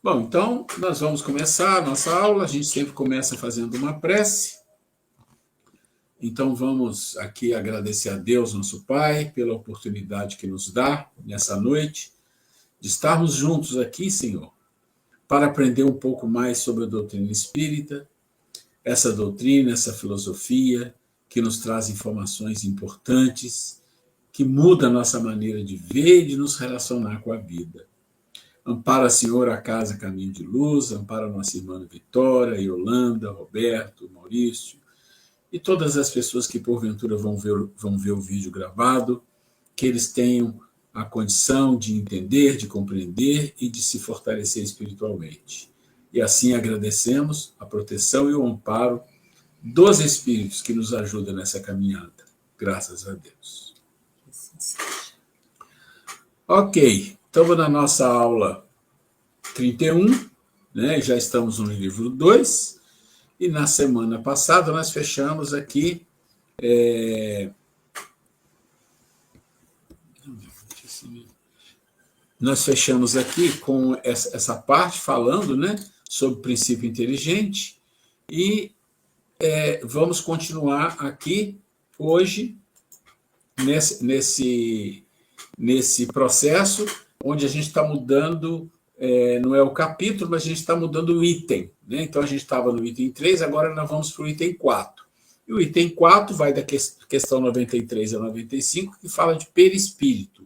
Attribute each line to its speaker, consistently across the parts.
Speaker 1: Bom, então nós vamos começar a nossa aula. A gente sempre começa fazendo uma prece. Então vamos aqui agradecer a Deus, nosso Pai, pela oportunidade que nos dá nessa noite de estarmos juntos aqui, Senhor, para aprender um pouco mais sobre a doutrina espírita, essa doutrina, essa filosofia que nos traz informações importantes, que muda a nossa maneira de ver e de nos relacionar com a vida. Ampara, Senhor, a Casa Caminho de Luz, ampara a nossa irmã Vitória, Yolanda, Roberto, Maurício, e todas as pessoas que porventura vão ver o vídeo gravado, que eles tenham a condição de entender, de compreender e de se fortalecer espiritualmente. E assim agradecemos a proteção e o amparo dos espíritos que nos ajudam nessa caminhada. Graças a Deus. Ok, estamos na nossa aula 31, né? Já estamos no livro 2, e na semana passada nós fechamos aqui com essa parte falando, né, sobre o princípio inteligente, e vamos continuar aqui hoje nesse processo onde a gente está mudando, não é o capítulo, mas a gente está mudando o item, né? Então a gente estava no item 3, agora nós vamos para o item 4. E o item 4 vai da questão 93 a 95, que fala de perispírito.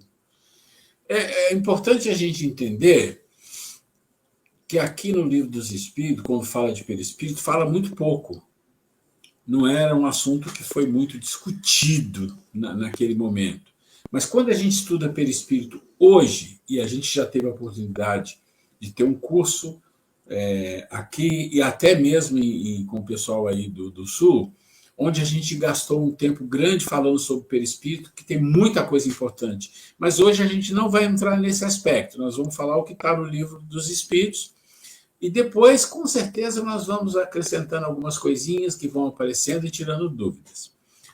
Speaker 1: É importante a gente entender que aqui no Livro dos Espíritos, quando fala de perispírito, fala muito pouco. Não era um assunto que foi muito discutido naquele momento. Mas quando a gente estuda perispírito hoje, e a gente já teve a oportunidade de ter um curso aqui, e até mesmo com o pessoal aí do Sul, onde a gente gastou um tempo grande falando sobre perispírito, que tem muita coisa importante. Mas hoje a gente não vai entrar nesse aspecto, nós vamos falar o que está no Livro dos Espíritos, e depois, com certeza, nós vamos acrescentando algumas coisinhas que vão aparecendo e tirando dúvidas.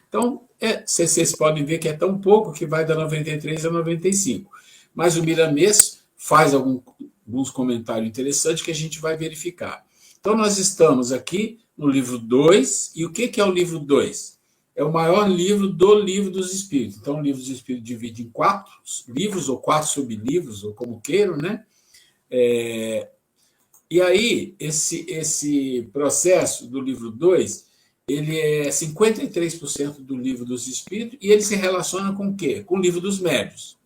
Speaker 1: Então, vocês podem ver que é tão pouco que vai da 93 a 95. Mas o Miramês faz alguns comentários interessantes que a gente vai verificar. Então, nós estamos aqui no livro 2. E o que é o livro 2? É o maior livro do Livro dos Espíritos. Então, o Livro dos Espíritos divide em 4 livros, ou 4 sublivros, ou como queiram, né? E aí, esse processo do livro 2, ele é 53% do Livro dos Espíritos, e ele se relaciona com o quê? Com o Livro dos Médiuns.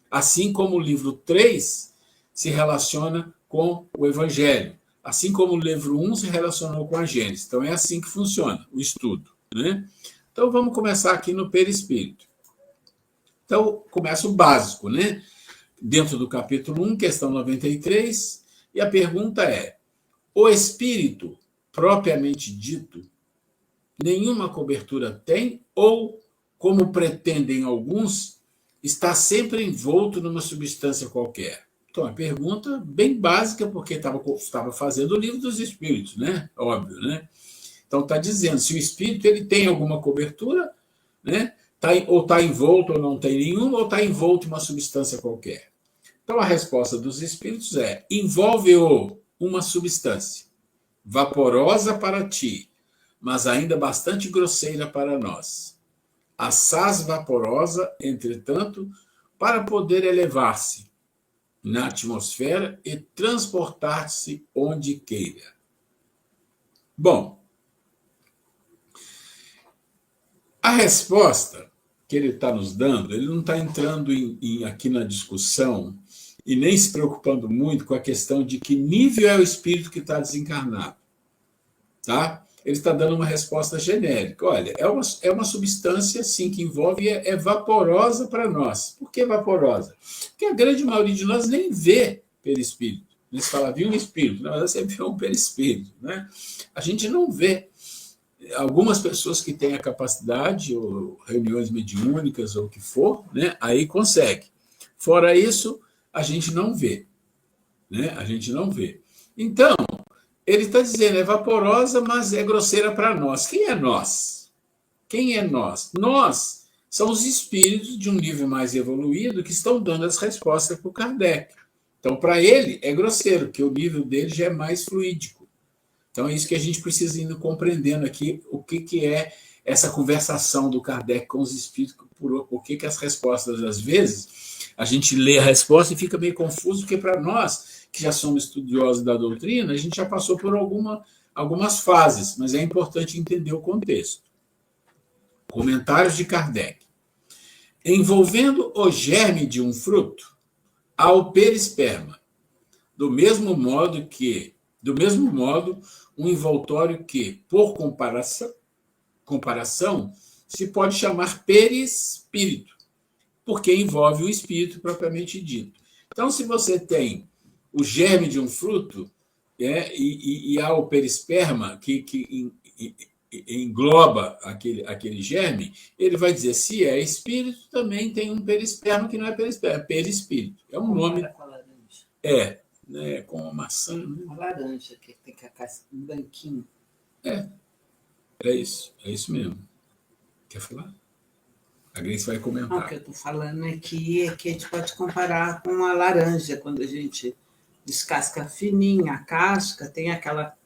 Speaker 1: Assim como o livro 3 se relaciona com o Evangelho. Assim como o livro 1 se relacionou com a Gênesis. Então, é assim que funciona o estudo, né? Então, vamos começar aqui no perispírito. Então, começa o básico, né? Dentro do capítulo 1, questão 93, e a pergunta é: o espírito, propriamente dito, nenhuma cobertura tem, ou, como pretendem alguns, está sempre envolto numa substância qualquer? Então, é uma pergunta bem básica, porque estava fazendo o Livro dos Espíritos, né? Óbvio, né? Então, está dizendo se o espírito ele tem alguma cobertura, né? Ou está envolto ou não tem nenhuma, ou está envolto em uma substância qualquer. Então, a resposta dos espíritos é: envolve-o uma substância, vaporosa para ti, mas ainda bastante grosseira para nós. Assaz vaporosa, entretanto, para poder elevar-se na atmosfera e transportar-se onde queira. Bom, a resposta que ele está nos dando, ele não está entrando aqui na discussão e nem se preocupando muito com a questão de que nível é o espírito que está desencarnado. Tá? Ele está dando uma resposta genérica. Olha, é uma substância, sim, que envolve e é vaporosa para nós. Por que vaporosa? Porque a grande maioria de nós nem vê perispírito. Eles falam, viu um espírito. Na verdade, você vê um perispírito. Né? A gente não vê. Algumas pessoas que têm a capacidade, ou reuniões mediúnicas, ou o que for, né? Aí consegue. Fora isso, a gente não vê. Né? A gente não vê. Então, ele está dizendo, é vaporosa, mas é grosseira para nós. Quem é nós? Quem é nós? Nós são os espíritos de um nível mais evoluído que estão dando as respostas para o Kardec. Então, para ele, é grosseiro, porque o nível dele já é mais fluídico. Então, é isso que a gente precisa ir compreendendo aqui, o que é essa conversação do Kardec com os espíritos, por que as respostas, às vezes, a gente lê a resposta e fica meio confuso, porque para nós, que já somos estudiosos da doutrina, a gente já passou por algumas fases, mas é importante entender o contexto. Comentários de Kardec. Envolvendo o germe de um fruto, há o perisperma, do mesmo modo, um envoltório que, por comparação, se pode chamar perispírito, porque envolve o espírito propriamente dito. Então, se você tem o germe de um fruto, e há o perisperma que engloba aquele germe, ele vai dizer, se é espírito, também tem um perisperma que não é perisperma, é perispírito. É um nome.
Speaker 2: Com a laranja.
Speaker 1: Né, com a maçã. Né?
Speaker 2: A laranja, que tem a casca branquinho.
Speaker 1: É isso mesmo. Quer falar? A Grace vai comentar.
Speaker 2: Não, o que eu estou falando aqui é que a gente pode comparar com a laranja, quando a gente descasca fininha a casca, tem aquela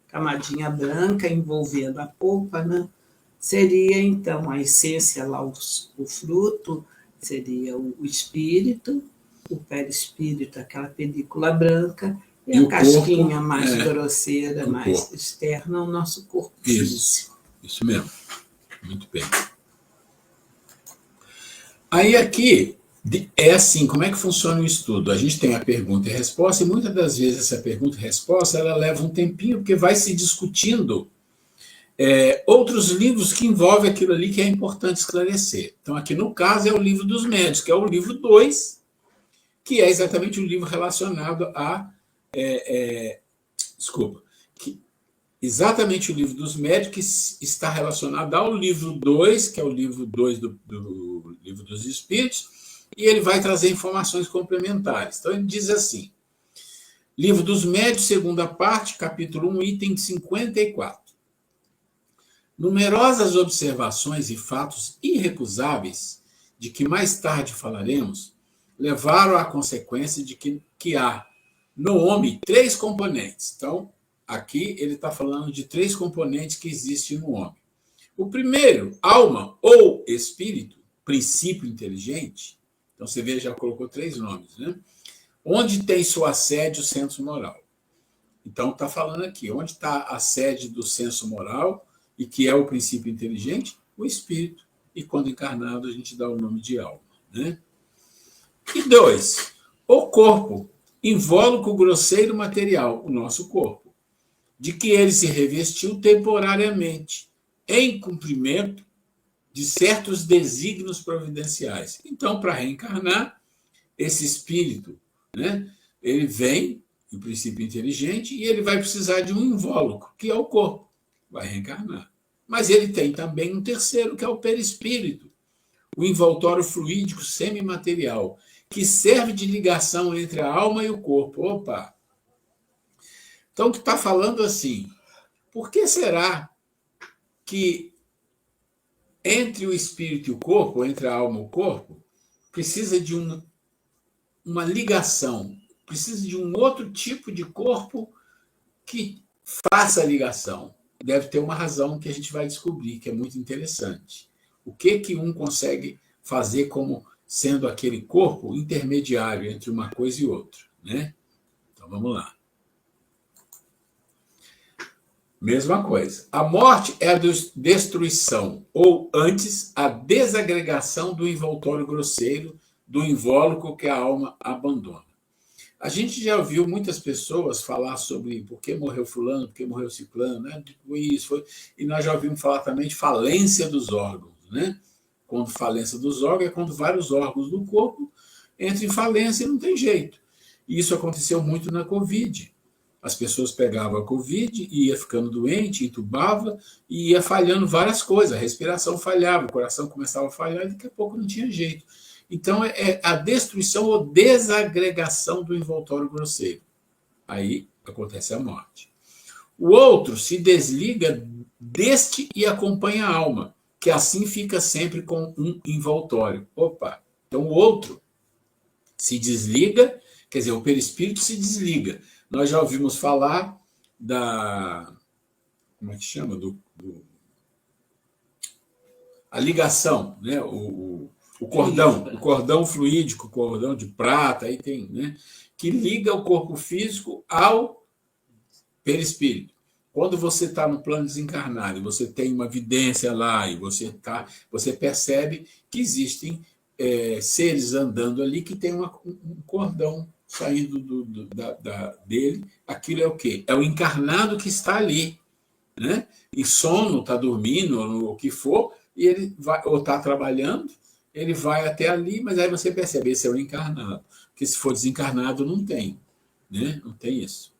Speaker 2: camadinha branca envolvendo a polpa, né? Seria, então, a essência lá, o fruto, seria o espírito, o perispírito, aquela película branca, e a casquinha corpo, mais grosseira, mais corpo. Externa, o nosso corpo físico.
Speaker 1: Isso mesmo. Muito bem. Aí aqui, é assim, como é que funciona o estudo? A gente tem a pergunta e a resposta, e muitas das vezes essa pergunta e resposta, ela leva um tempinho, porque vai se discutindo outros livros que envolvem aquilo ali que é importante esclarecer. Então, aqui no caso, é o livro dos médios, que é o livro 2, que é exatamente um livro relacionado a... exatamente o livro dos médios, que está relacionado ao livro 2, que é o livro 2 do livro dos Espíritos, e ele vai trazer informações complementares. Então, ele diz assim, livro dos médios, segunda parte, capítulo 1, item 54. Numerosas observações e fatos irrecusáveis, de que mais tarde falaremos, levaram à consequência de que há no homem 3 componentes. Então, aqui ele está falando de 3 componentes que existem no homem. O primeiro, alma ou espírito, princípio inteligente. Então, você vê, já colocou 3 nomes, né? Onde tem sua sede o senso moral. Então, está falando aqui, onde está a sede do senso moral, e que é o princípio inteligente? O espírito. E quando encarnado, a gente dá o nome de alma, né? E 2, o corpo, invólucro grosseiro material, o nosso corpo, de que ele se revestiu temporariamente, em cumprimento de certos desígnios providenciais. Então, para reencarnar, esse espírito, né, ele vem, o princípio inteligente, e ele vai precisar de um invólucro, que é o corpo. Vai reencarnar. Mas ele tem também um terceiro, que é o perispírito, o envoltório fluídico semimaterial, que serve de ligação entre a alma e o corpo. Opa! Então, que está falando assim, por que será que entre o espírito e o corpo, entre a alma e o corpo, precisa de uma ligação, precisa de um outro tipo de corpo que faça a ligação? Deve ter uma razão que a gente vai descobrir, que é muito interessante. O que um consegue fazer como sendo aquele corpo intermediário entre uma coisa e outra, né? Então, vamos lá. Mesma coisa. A morte é a destruição, ou antes, a desagregação do envoltório grosseiro, do invólucro que a alma abandona. A gente já ouviu muitas pessoas falar sobre por que morreu fulano, por que morreu ciclano, né? E nós já ouvimos falar também de falência dos órgãos, né? Quando falência dos órgãos é quando vários órgãos do corpo entram em falência e não tem jeito. E isso aconteceu muito na Covid. As pessoas pegavam a Covid, ia ficando doente, entubava e ia falhando várias coisas. A respiração falhava, o coração começava a falhar e daqui a pouco não tinha jeito. Então, é a destruição ou desagregação do envoltório grosseiro. Aí acontece a morte. O outro se desliga deste e acompanha a alma, que assim fica sempre com um envoltório. Opa! Então, o outro se desliga, Quer dizer, o perispírito se desliga. Nós já ouvimos falar como é que chama? A ligação, né? O cordão fluídico, o cordão de prata, aí tem, né? Que liga o corpo físico ao perispírito. Quando você está no plano desencarnado, você tem uma vidência lá e você percebe que existem seres andando ali que tem um cordão saindo dele. Aquilo é o quê? É o encarnado que está ali, né? Em sono, está dormindo, ou o que for, e ele vai, ou está trabalhando, ele vai até ali, mas aí você percebe, esse é o encarnado. Porque se for desencarnado, não tem, né? Não tem isso.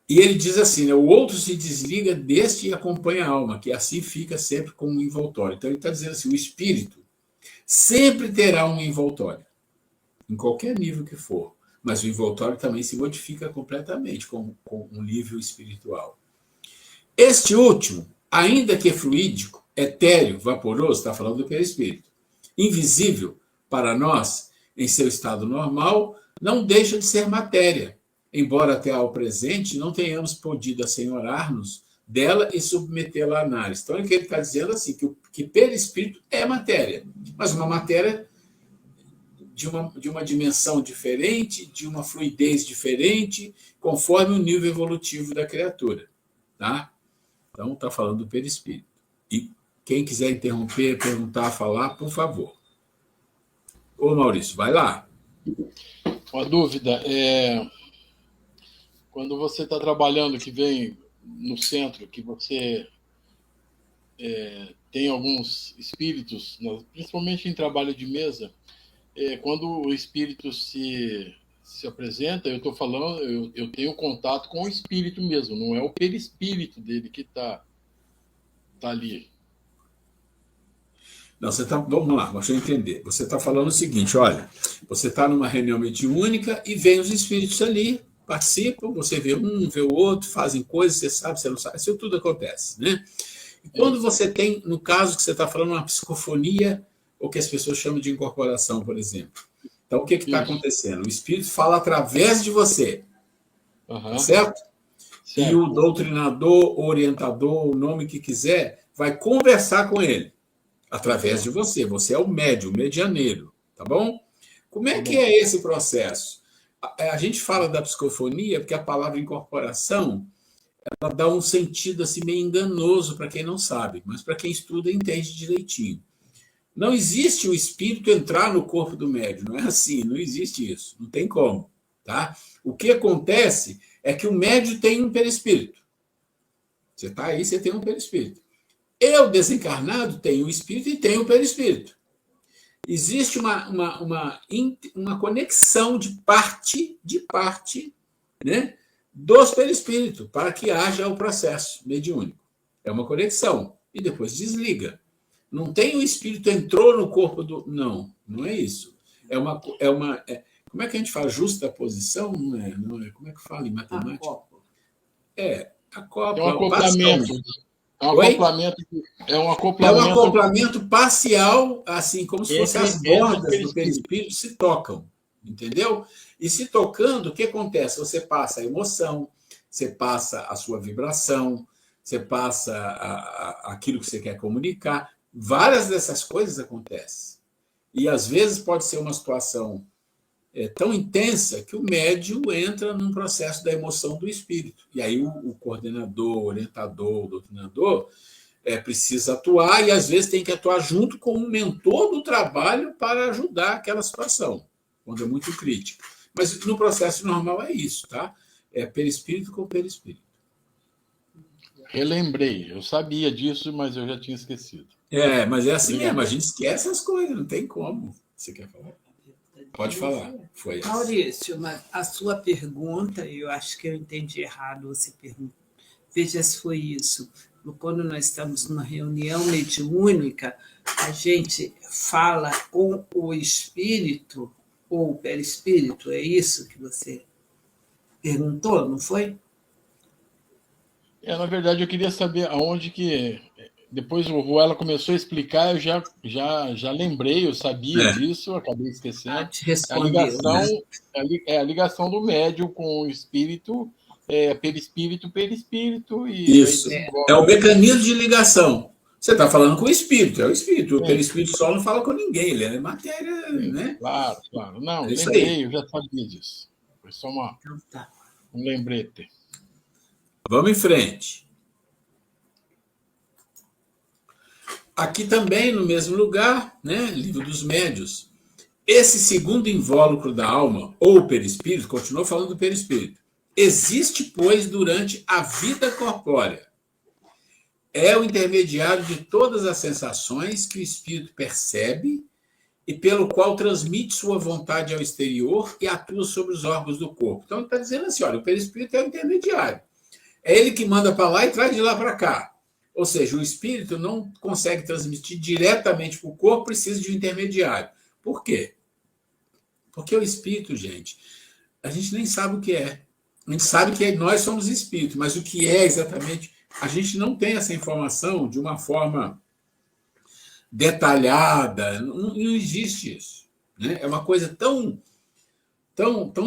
Speaker 1: E ele diz assim, né, o outro se desliga deste e acompanha a alma, que assim fica sempre com um envoltório. Então ele está dizendo assim, o espírito sempre terá um envoltório, em qualquer nível que for, mas o envoltório também se modifica completamente com um nível espiritual. Este último, ainda que fluídico, etéreo, vaporoso, está falando do perispírito, invisível para nós, em seu estado normal, não deixa de ser matéria, embora até ao presente não tenhamos podido assenhorar-nos dela e submetê-la à análise. Então, ele está dizendo assim, que perispírito é matéria, mas uma matéria de uma dimensão diferente, de uma fluidez diferente, conforme o nível evolutivo da criatura. Tá? Então, está falando do perispírito. E quem quiser interromper, perguntar, falar, por favor. Ô, Maurício, vai lá.
Speaker 3: Uma dúvida, quando você está trabalhando, que vem no centro, que você tem alguns espíritos, principalmente em trabalho de mesa, quando o espírito se apresenta, eu estou falando, eu tenho contato com o espírito mesmo, não é o perispírito dele que está ali.
Speaker 1: Não, vamos lá, deixa eu entender. Você está falando o seguinte, olha, você está numa reunião mediúnica e vem os espíritos ali, participam, você vê um, vê o outro, fazem coisas, você sabe, você não sabe, isso tudo acontece, né? E quando você tem, no caso que você está falando, uma psicofonia, ou que as pessoas chamam de incorporação, por exemplo. Então, o que está acontecendo? O espírito fala através de você, tá certo? E o doutrinador, o orientador, o nome que quiser, vai conversar com ele, através de você. Você é o médium, o medianeiro, tá bom? Como é que é esse processo? A gente fala da psicofonia porque a palavra incorporação ela dá um sentido assim meio enganoso para quem não sabe, mas para quem estuda entende direitinho. Não existe o espírito entrar no corpo do médium, não é assim, não existe isso, não tem como, tá? O que acontece é que o médium tem um perispírito. Você está aí, você tem um perispírito. Eu, desencarnado, tenho o espírito e tenho o perispírito. Existe uma conexão de parte, né, dos perispíritos para que haja o processo mediúnico. É uma conexão. E depois desliga. Não tem o espírito entrou no corpo do... Não é isso. Como é que a gente fala? Justa posição? Não é. Como é que fala em matemática? Acopla.
Speaker 3: É um acoplamento. É um
Speaker 1: acoplamento parcial, assim, como se fossem as bordas do perispírito se tocam, entendeu? E se tocando, o que acontece? Você passa a emoção, você passa a sua vibração, você passa aquilo que você quer comunicar. Várias dessas coisas acontecem. E, às vezes, pode ser uma situação tão intensa que o médium entra num processo da emoção do espírito. E aí o coordenador, o orientador, o doutrinador precisa atuar e, às vezes, tem que atuar junto com um mentor do trabalho para ajudar aquela situação, quando é muito crítica. Mas no processo normal é isso, tá? É perispírito com perispírito.
Speaker 3: Relembrei, eu sabia disso, mas eu já tinha esquecido.
Speaker 1: Mas é assim mesmo, a gente esquece as coisas, não tem como. Você quer falar? Pode falar. Foi isso.
Speaker 2: Maurício, a sua pergunta, eu acho que eu entendi errado você pergunta. Veja se foi isso. Quando nós estamos numa reunião mediúnica, a gente fala com o espírito ou o perispírito, é isso que você perguntou, não foi?
Speaker 3: Na verdade, eu queria saber aonde que depois o Ruela começou a explicar, eu já lembrei, eu sabia disso, acabei esquecendo.
Speaker 2: Te respondeu,
Speaker 3: A ligação do médium com o espírito, perispírito, e aí
Speaker 1: Isso. É o
Speaker 3: desenvolve.
Speaker 1: mecanismo de ligação. Você está falando com o espírito, é o espírito. O perispírito só não fala com ninguém, ele é matéria, né?
Speaker 3: Claro, claro. Não,
Speaker 1: É isso
Speaker 3: lembrei,
Speaker 1: aí.
Speaker 3: eu já sabia disso. Foi só
Speaker 2: Então, tá.
Speaker 3: um lembrete.
Speaker 1: Vamos em frente. Aqui também, no mesmo lugar, né? Livro dos Médios. Esse segundo invólucro da alma, ou perispírito, continuou falando do perispírito, existe, pois, durante a vida corpórea. É o intermediário de todas as sensações que o espírito percebe e pelo qual transmite sua vontade ao exterior e atua sobre os órgãos do corpo. Então, ele está dizendo assim, olha, o perispírito é o intermediário. É ele que manda para lá e traz de lá para cá. Ou seja, o espírito não consegue transmitir diretamente para o corpo, precisa de um intermediário. Por quê? Porque o espírito, gente, a gente nem sabe o que é. A gente sabe que nós somos espírito, mas o que é exatamente, a gente não tem essa informação de uma forma detalhada, não existe isso. Né? É uma coisa tão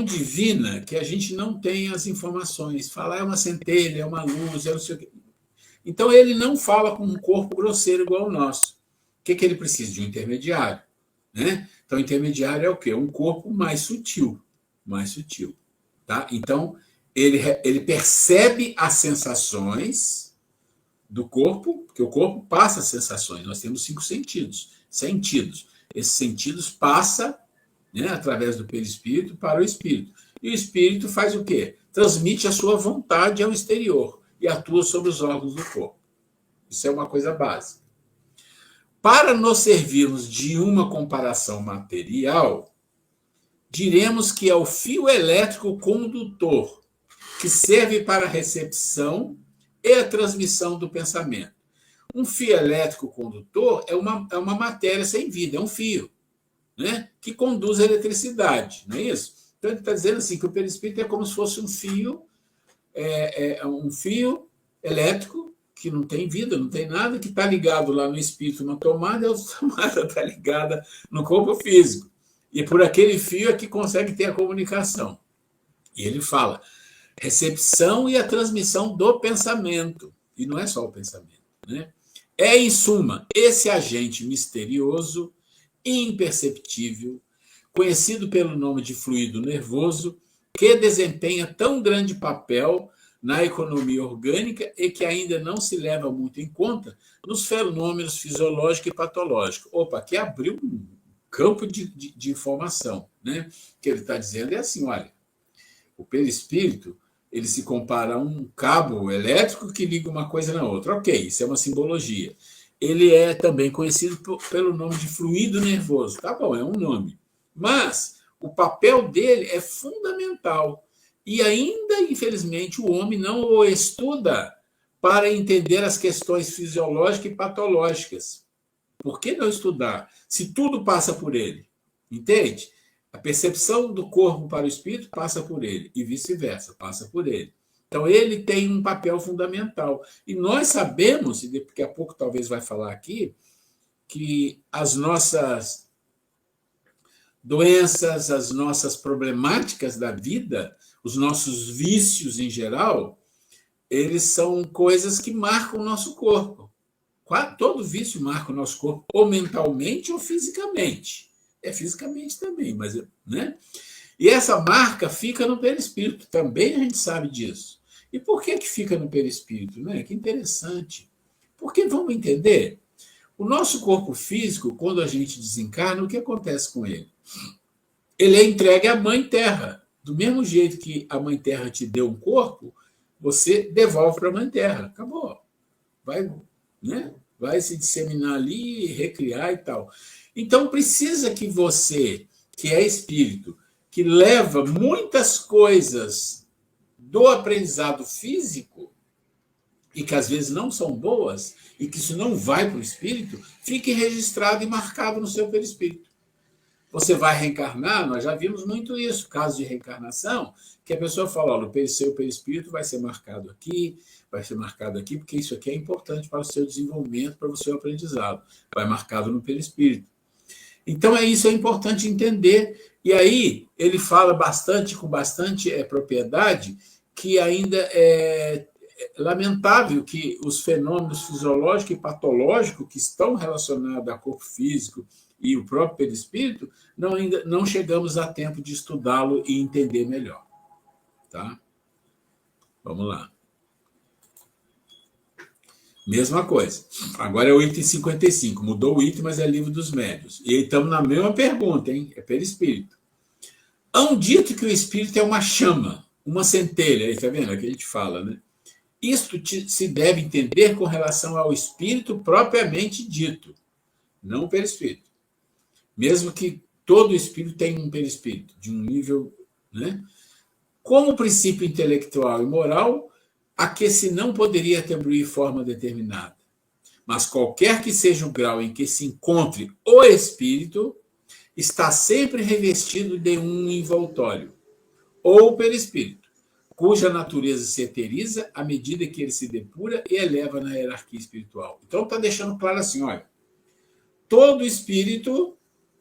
Speaker 1: divina que a gente não tem as informações. Falar é uma centelha, é uma luz, é não sei o quê. Então, ele não fala com um corpo grosseiro igual o nosso. O que ele precisa? De um intermediário. Né? Então, o intermediário é o quê? Um corpo mais sutil. Mais sutil. Tá? Então, ele percebe as sensações do corpo, porque o corpo passa sensações. Nós temos 5 sentidos. Sentidos. Esses sentidos passam, né, através do perispírito para o espírito. E o espírito faz o quê? Transmite a sua vontade ao exterior e atua sobre os órgãos do corpo. Isso é uma coisa básica. Para nos servirmos de uma comparação material, diremos que é o fio elétrico condutor, que serve para a recepção e a transmissão do pensamento. Um fio elétrico condutor é uma matéria sem vida, é um fio, né, que conduz a eletricidade, não é isso? Então, ele está dizendo assim, que o perispírito é como se fosse um fio elétrico que não tem vida, não tem nada, que está ligado lá no espírito, na tomada, e a tomada está ligada no corpo físico. E por aquele fio é que consegue ter a comunicação. E ele fala, recepção e a transmissão do pensamento. E não é só o pensamento. Né? É, em suma, esse agente misterioso, imperceptível, conhecido pelo nome de fluido nervoso, que desempenha tão grande papel na economia orgânica e que ainda não se leva muito em conta nos fenômenos fisiológicos e patológicos. Opa, aqui abriu um campo de informação. Né? O que ele está dizendo é assim, olha, o perispírito ele se compara a um cabo elétrico que liga uma coisa na outra. Ok, isso é uma simbologia. Ele é também conhecido pelo nome de fluido nervoso. Tá bom, é um nome. Mas o papel dele é fundamental. E ainda, infelizmente, o homem não o estuda para entender as questões fisiológicas e patológicas. Por que não estudar? Se tudo passa por ele. Entende? A percepção do corpo para o espírito passa por ele, e vice-versa, passa por ele. Então, ele tem um papel fundamental. E nós sabemos, e daqui a pouco talvez vai falar aqui, que as nossas doenças, as nossas problemáticas da vida, os nossos vícios em geral, eles são coisas que marcam o nosso corpo. Todo vício marca o nosso corpo, ou mentalmente ou fisicamente. É fisicamente também, mas, né? E essa marca fica no perispírito, também a gente sabe disso. E por que fica no perispírito? Né? Que interessante. Porque, vamos entender, o nosso corpo físico, quando a gente desencarna, o que acontece com ele? Ele é entregue à Mãe Terra. Do mesmo jeito que a Mãe Terra te deu um corpo, você devolve para a Mãe Terra. Acabou. Vai, né? Vai se disseminar ali, recriar e tal. Então, precisa que você, que é espírito, que leva muitas coisas do aprendizado físico, e que às vezes não são boas, e que isso não vai para o espírito, fique registrado e marcado no seu perispírito. você vai reencarnar, nós já vimos muito isso, casos de reencarnação, que a pessoa fala, olha, o seu perispírito vai ser marcado aqui, porque isso aqui é importante para o seu desenvolvimento, para o seu aprendizado. Vai marcado no perispírito. Então, isso é importante entender. E aí, ele fala com bastante propriedade, que ainda é lamentável que os fenômenos fisiológicos e patológicos que estão relacionados ao corpo físico e o próprio perispírito, ainda não chegamos a tempo de estudá-lo e entender melhor. Tá? Vamos lá. Mesma coisa. Agora é o item 55. Mudou o item, mas é livro dos médiuns. E aí estamos na mesma pergunta, hein? É perispírito. Hão dito que o espírito é uma chama, uma centelha. Aí, está vendo? É o que a gente fala, né? Isto se deve entender com relação ao espírito propriamente dito, não o perispírito. Mesmo que todo espírito tenha um perispírito, de um nível, né? Como princípio intelectual e moral, a que se não poderia atribuir forma determinada. Mas qualquer que seja o grau em que se encontre o espírito, está sempre revestido de um envoltório, ou perispírito, cuja natureza se eteriza à medida que ele se depura e eleva na hierarquia espiritual. Então está deixando claro assim, olha, todo espírito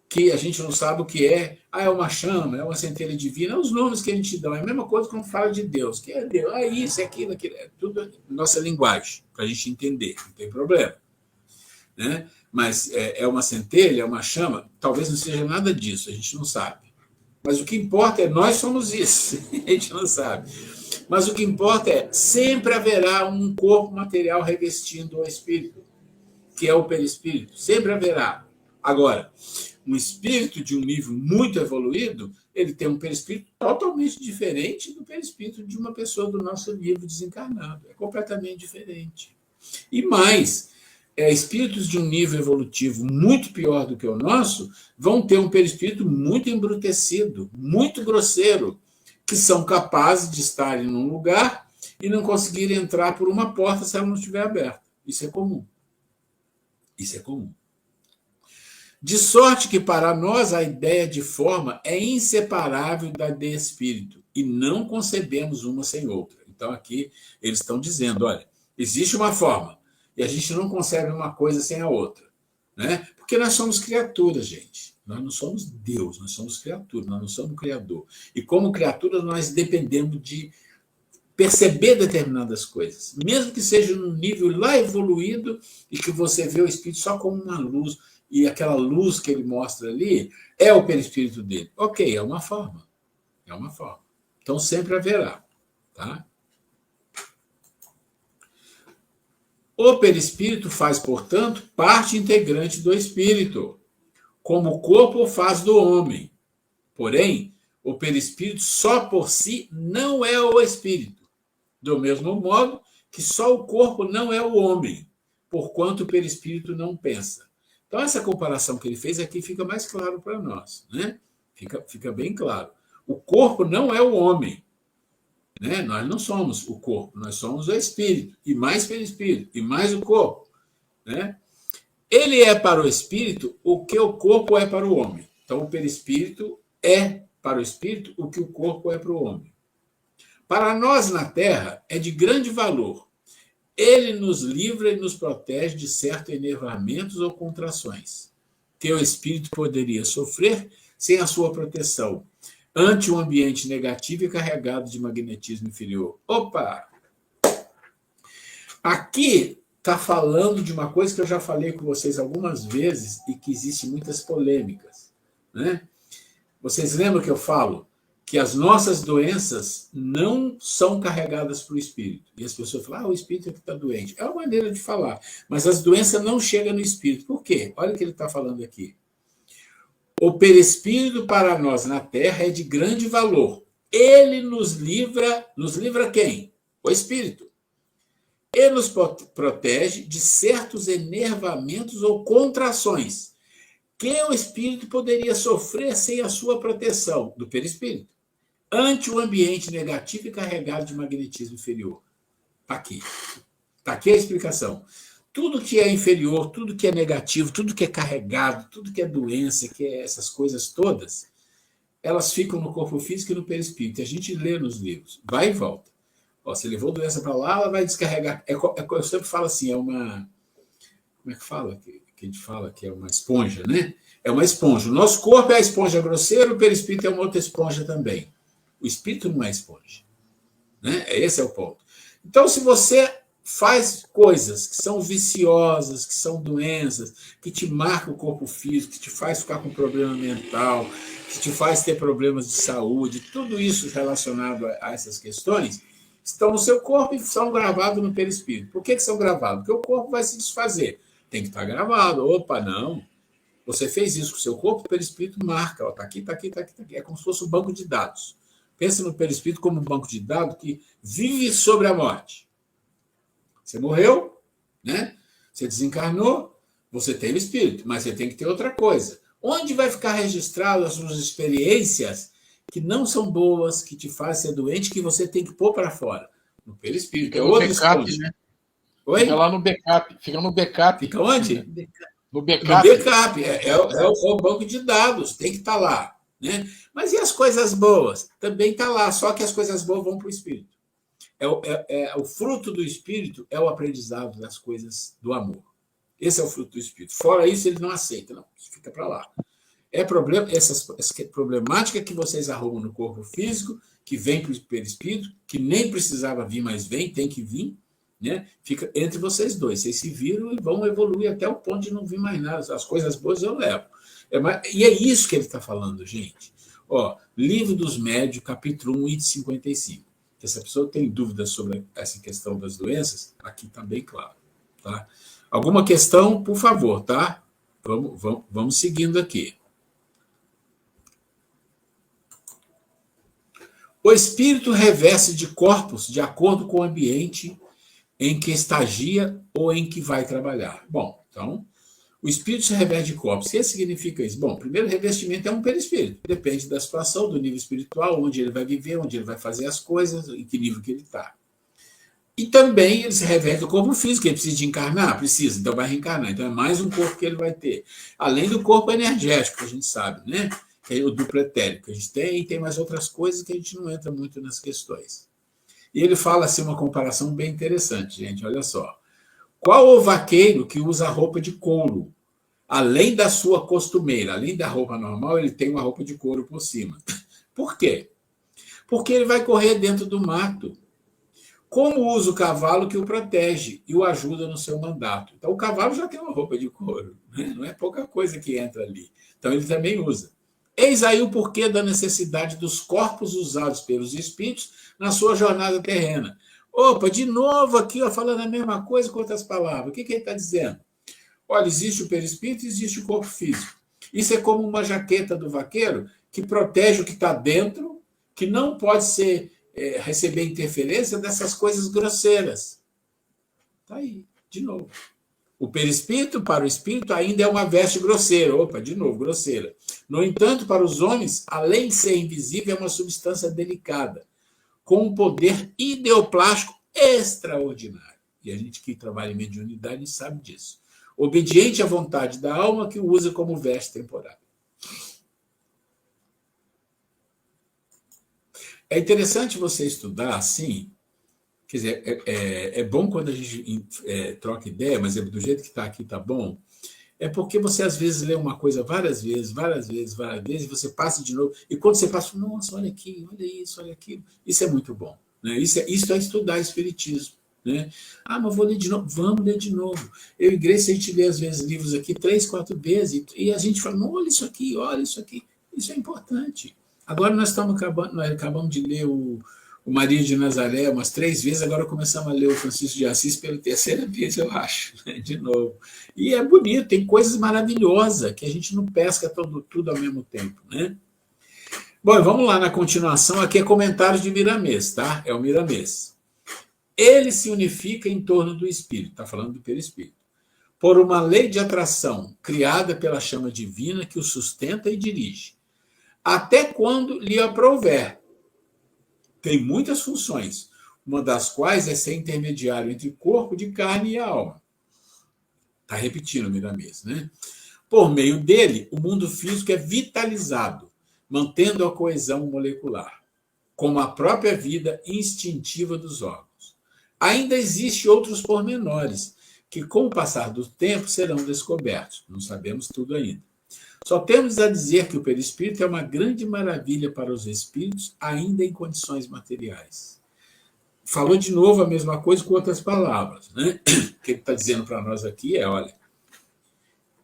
Speaker 1: que a gente não sabe o que é uma chama, é uma centelha divina, os nomes que a gente dá, é a mesma coisa quando fala de Deus, que é Deus, isso, é aquilo, é tudo nossa linguagem, para a gente entender, não tem problema. Né? Mas é uma centelha, é uma chama, talvez não seja nada disso, a gente não sabe. Mas o que importa é, nós somos isso, a gente não sabe. Mas o que importa é, sempre haverá um corpo material revestindo o espírito, que é o perispírito, sempre haverá. Agora, um espírito de um nível muito evoluído, ele tem um perispírito totalmente diferente do perispírito de uma pessoa do nosso nível desencarnado. É completamente diferente. E mais, espíritos de um nível evolutivo muito pior do que o nosso vão ter um perispírito muito embrutecido, muito grosseiro, que são capazes de estarem num lugar e não conseguirem entrar por uma porta se ela não estiver aberta. Isso é comum. Isso é comum. De sorte que, para nós, a ideia de forma é inseparável da de espírito, e não concebemos uma sem outra. Então, aqui, eles estão dizendo, olha, existe uma forma, e a gente não concebe uma coisa sem a outra. Né? Porque nós somos criaturas, gente. Nós não somos Deus, nós somos criaturas, nós não somos Criador. E como criaturas, nós dependemos de perceber determinadas coisas. Mesmo que seja num nível lá evoluído, e que você vê o espírito só como uma luz, e aquela luz que ele mostra ali é o perispírito dele. Ok, é uma forma. É uma forma. Então, sempre haverá. Tá? O perispírito faz, portanto, parte integrante do espírito, como o corpo faz do homem. Porém, o perispírito só por si não é o espírito. Do mesmo modo que só o corpo não é o homem, porquanto o perispírito não pensa. Então, essa comparação que ele fez aqui fica mais claro para nós. Né? Fica bem claro. O corpo não é o homem. Né? Nós não somos o corpo, nós somos o espírito, e mais perispírito, e mais o corpo. Né? Ele é para o espírito o que o corpo é para o homem. Então, o perispírito é para o espírito o que o corpo é para o homem. Para nós na Terra, é de grande valor. Ele nos livra e nos protege de certos enervamentos ou contrações, que o espírito poderia sofrer sem a sua proteção, ante um ambiente negativo e carregado de magnetismo inferior. Opa! Aqui está falando de uma coisa que eu já falei com vocês algumas vezes e que existe muitas polêmicas. Né? Vocês lembram que eu falo que as nossas doenças não são carregadas para o espírito. E as pessoas falam, o espírito é que está doente. É uma maneira de falar. Mas as doenças não chegam no espírito. Por quê? Olha o que ele está falando aqui. O perispírito para nós na Terra é de grande valor. Ele nos livra quem? O espírito. Ele nos protege de certos enervamentos ou contrações que o espírito poderia sofrer sem a sua proteção do perispírito, ante o ambiente negativo e carregado de magnetismo inferior. Está aqui. Está aqui a explicação. tudo que é inferior, tudo que é negativo, tudo que é carregado, tudo que é doença, que é essas coisas todas, elas ficam no corpo físico e no perispírito. A gente lê nos livros, vai e volta. Ó, você levou doença para lá, ela vai descarregar. Eu sempre falo assim, é uma... Como é que fala? Que a gente fala que é uma esponja, né? É uma esponja. O nosso corpo é a esponja grosseira, o perispírito é uma outra esponja também. O espírito não é esponja. Né? Esse é o ponto. Então, se você faz coisas que são viciosas, que são doenças, que te marcam o corpo físico, que te faz ficar com problema mental, que te faz ter problemas de saúde, tudo isso relacionado a essas questões, estão no seu corpo e são gravados no perispírito. Por que são gravados? Porque o corpo vai se desfazer. Tem que estar gravado. Opa, não. Você fez isso com o seu corpo, o perispírito marca. Está aqui, está aqui, está aqui, está aqui. É como se fosse um banco de dados. Pensa no perispírito como um banco de dados que vive sobre a morte. Você morreu, né? Você desencarnou, você tem o espírito, mas você tem que ter outra coisa. Onde vai ficar registrado as suas experiências que não são boas, que te fazem ser doente, que você tem que pôr para fora? No perispírito.
Speaker 3: Fica no backup, né?
Speaker 1: Oi?
Speaker 3: Fica lá no backup. Fica no backup.
Speaker 1: Fica onde?
Speaker 3: No backup.
Speaker 1: No backup. É o banco de dados, tem que estar lá. Né? Mas e as coisas boas? Também está lá, só que as coisas boas vão para o espírito. O fruto do espírito é o aprendizado das coisas do amor. Esse é o fruto do espírito. Fora isso, ele não aceita, não. Isso fica para lá. Essa problemática que vocês arrumam no corpo físico, que vem para o perispírito, que nem precisava vir, mas vem, tem que vir, né? Fica entre vocês dois. Vocês se viram e vão evoluir até o ponto de não vir mais nada. As coisas boas eu levo. E é isso que ele está falando, gente. Ó, Livro dos Médiuns, capítulo 1, item 55. Se a pessoa tem dúvidas sobre essa questão das doenças, aqui está bem claro. Tá? Alguma questão, por favor, tá? Vamos seguindo aqui. O espírito reveste de corpos de acordo com o ambiente em que estagia ou em que vai trabalhar. Bom, então, o espírito se reveste de corpos. O que significa isso? Bom, primeiro, revestimento é um perispírito. Depende da situação, do nível espiritual, onde ele vai viver, onde ele vai fazer as coisas, em que nível que ele está. E também ele se reveste do corpo físico. Ele precisa de encarnar? Precisa, então vai reencarnar. Então é mais um corpo que ele vai ter. Além do corpo energético, que a gente sabe, né? Que é o duplo etérico que a gente tem, e tem mais outras coisas que a gente não entra muito nas questões. E ele fala assim uma comparação bem interessante, gente, olha só. Qual o vaqueiro que usa roupa de couro? Além da sua costumeira, além da roupa normal, ele tem uma roupa de couro por cima. Por quê? Porque ele vai correr dentro do mato. Como usa o cavalo que o protege e o ajuda no seu mandato? Então, o cavalo já tem uma roupa de couro, né? Não é pouca coisa que entra ali. Então, ele também usa. Eis aí o porquê da necessidade dos corpos usados pelos espíritos na sua jornada terrena. Opa, de novo aqui, ó, falando a mesma coisa com outras palavras. O que ele está dizendo? Olha, existe o perispírito e existe o corpo físico. Isso é como uma jaqueta do vaqueiro que protege o que está dentro, que não pode receber interferência dessas coisas grosseiras. Está aí, de novo. O perispírito, para o espírito, ainda é uma veste grosseira. Opa, de novo, grosseira. No entanto, para os homens, além de ser invisível, é uma substância delicada, com um poder ideoplástico extraordinário. E a gente que trabalha em mediunidade sabe disso. Obediente à vontade da alma, que o usa como veste temporária. É interessante você estudar assim. Quer dizer, é bom quando a gente troca ideia, mas do jeito que está aqui está bom. É porque você, às vezes, lê uma coisa várias vezes, e você passa de novo. E quando você passa, nossa, olha aqui, olha isso, olha aquilo. Isso é muito bom. Né? Isso é estudar espiritismo. Né? Ah, mas vou ler de novo. Vamos ler de novo. Eu e Grace, a gente lê, às vezes, livros aqui 3, 4 vezes, e a gente fala, olha isso aqui, olha isso aqui. Isso é importante. Agora nós acabamos de ler o Maria de Nazaré umas 3 vezes, agora começamos a ler o Francisco de Assis pela 3ª vez, eu acho, né? De novo. E é bonito, tem coisas maravilhosas, que a gente não pesca tudo ao mesmo tempo. Né? Bom, vamos lá na continuação, aqui é comentários de Miramês, tá? É o Miramês. Ele se unifica em torno do espírito, está falando do perispírito, por uma lei de atração criada pela chama divina que o sustenta e dirige, até quando lhe aprouver. Tem muitas funções, uma das quais é ser intermediário entre o corpo de carne e a alma. Está repetindo Miramês, né? Por meio dele, o mundo físico é vitalizado, mantendo a coesão molecular, como a própria vida instintiva dos órgãos. Ainda existem outros pormenores, que, com o passar do tempo, serão descobertos. Não sabemos tudo ainda. Só temos a dizer que o perispírito é uma grande maravilha para os espíritos, ainda em condições materiais. Falou de novo a mesma coisa com outras palavras, né? O que ele está dizendo para nós aqui é, olha,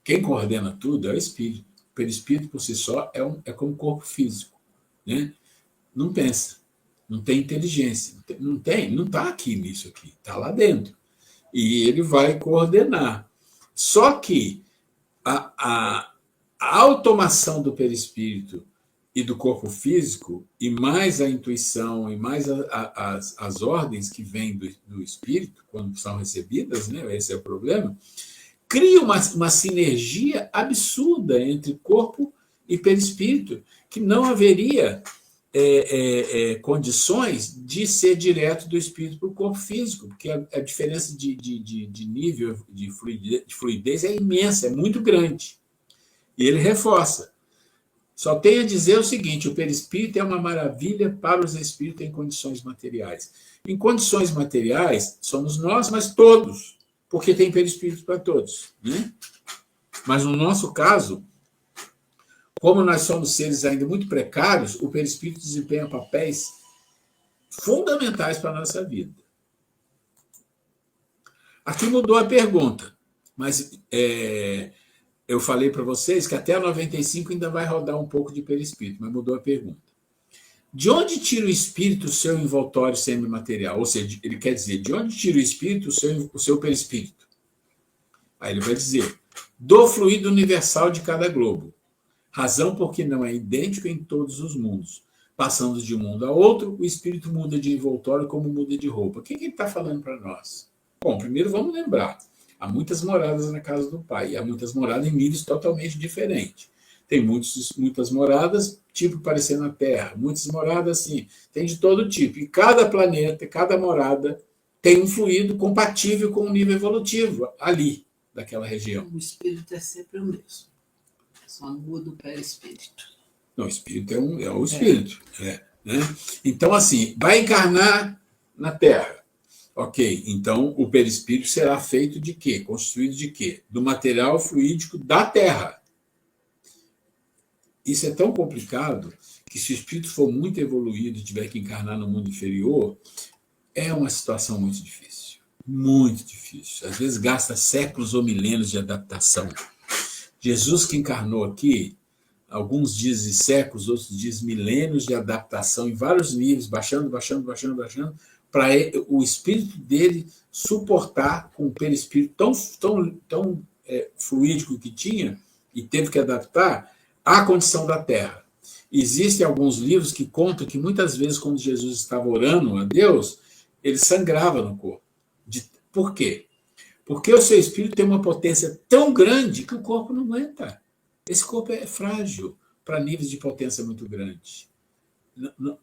Speaker 1: quem coordena tudo é o espírito. O perispírito, por si só, é como corpo físico, né? Não pensa, não tem inteligência, não está aqui nisso aqui, está lá dentro. E ele vai coordenar. Só que a automação do perispírito e do corpo físico, e mais a intuição, e mais as ordens que vêm do espírito, quando são recebidas, né? Esse é o problema, cria uma sinergia absurda entre corpo e perispírito, que não haveria condições de ser direto do espírito para o corpo físico, porque a diferença de nível de fluidez é imensa, é muito grande. E ele reforça. Só tenho a dizer o seguinte, o perispírito é uma maravilha para os espíritos em condições materiais. Em condições materiais, somos nós, mas todos, porque tem perispírito para todos, né? Mas no nosso caso, como nós somos seres ainda muito precários, o perispírito desempenha papéis fundamentais para a nossa vida. Aqui mudou a pergunta, mas eu falei para vocês que até a 95 ainda vai rodar um pouco de perispírito, mas mudou a pergunta. De onde tira o espírito o seu envoltório semimaterial? Ou seja, ele quer dizer, de onde tira o espírito o seu perispírito? Aí ele vai dizer, do fluido universal de cada globo. Razão porque não é idêntico em todos os mundos. Passando de um mundo a outro, o espírito muda de envoltório como muda de roupa. O que ele está falando para nós? Bom, primeiro vamos lembrar. Há muitas moradas na casa do Pai. E há muitas moradas em níveis totalmente diferentes. Tem muitas moradas, tipo parecendo na Terra. Muitas moradas, assim, tem de todo tipo. E cada planeta, cada morada, tem um fluido compatível com o nível evolutivo ali, daquela região.
Speaker 2: O espírito é sempre o mesmo. Só muda o perispírito.
Speaker 1: Não, o espírito é o espírito. Né? Então, assim, vai encarnar na Terra. Ok, então o perispírito será feito de quê? Construído de quê? Do material fluídico da Terra. Isso é tão complicado que se o espírito for muito evoluído e tiver que encarnar no mundo inferior, é uma situação muito difícil. Muito difícil. Às vezes gasta séculos ou milênios de adaptação. Jesus que encarnou aqui, alguns dizem séculos, outros dizem milênios de adaptação em vários níveis, baixando, para o espírito dele suportar com o perispírito tão fluídico que tinha e teve que adaptar à condição da Terra. Existem alguns livros que contam que muitas vezes, quando Jesus estava orando a Deus, ele sangrava no corpo. Por quê? Porque o seu espírito tem uma potência tão grande que o corpo não aguenta. Esse corpo é frágil para níveis de potência muito grande.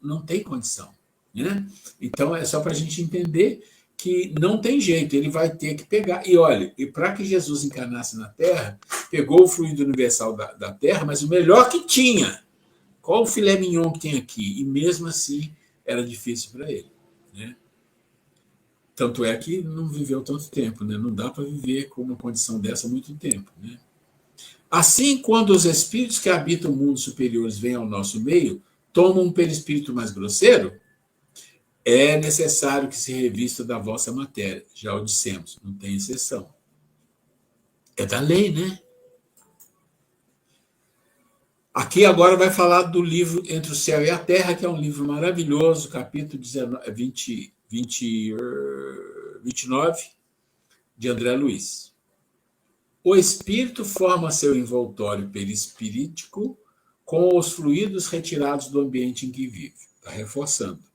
Speaker 1: Não tem condição. Né? Então, é só para a gente entender que não tem jeito, ele vai ter que pegar. E olha, e para que Jesus encarnasse na Terra, pegou o fluido universal da Terra, mas o melhor que tinha. Qual o filé mignon que tem aqui? E mesmo assim, era difícil para ele. Né? Tanto é que não viveu tanto tempo, né? Não dá para viver com uma condição dessa muito tempo. Né? Assim, quando os espíritos que habitam mundos superiores vêm ao nosso meio, tomam um perispírito mais grosseiro, é necessário que se revista da vossa matéria. Já o dissemos, não tem exceção. É da lei, né? Aqui agora vai falar do livro Entre o Céu e a Terra, que é um livro maravilhoso, capítulo 29, de André Luiz. O espírito forma seu envoltório perispirítico com os fluidos retirados do ambiente em que vive. Está reforçando.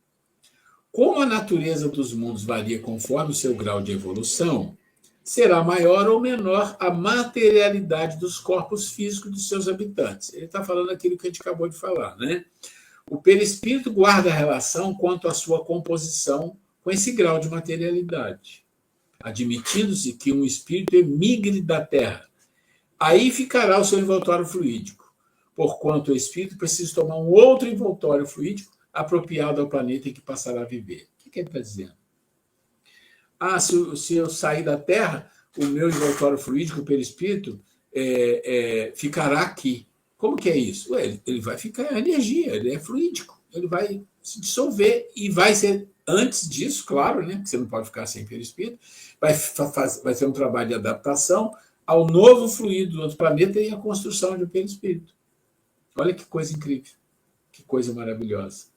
Speaker 1: Como a natureza dos mundos varia conforme o seu grau de evolução, será maior ou menor a materialidade dos corpos físicos dos seus habitantes. Ele está falando aquilo que a gente acabou de falar, né? O perispírito guarda a relação quanto à sua composição com esse grau de materialidade. admitindo-se que um espírito emigre da Terra. Aí ficará o seu envoltório fluídico, porquanto o espírito precisa tomar um outro envoltório fluídico apropriado ao planeta em que passará a viver. O que ele está dizendo? Se eu sair da Terra, o meu envoltório fluídico pelo espírito ficará aqui. Como que é isso? Ele vai ficar energia, ele é fluídico, ele vai se dissolver e vai ser, antes disso, claro, né, que você não pode ficar sem perispírito, vai ser um trabalho de adaptação ao novo fluido do outro planeta e a construção de um perispírito. Olha que coisa incrível, que coisa maravilhosa.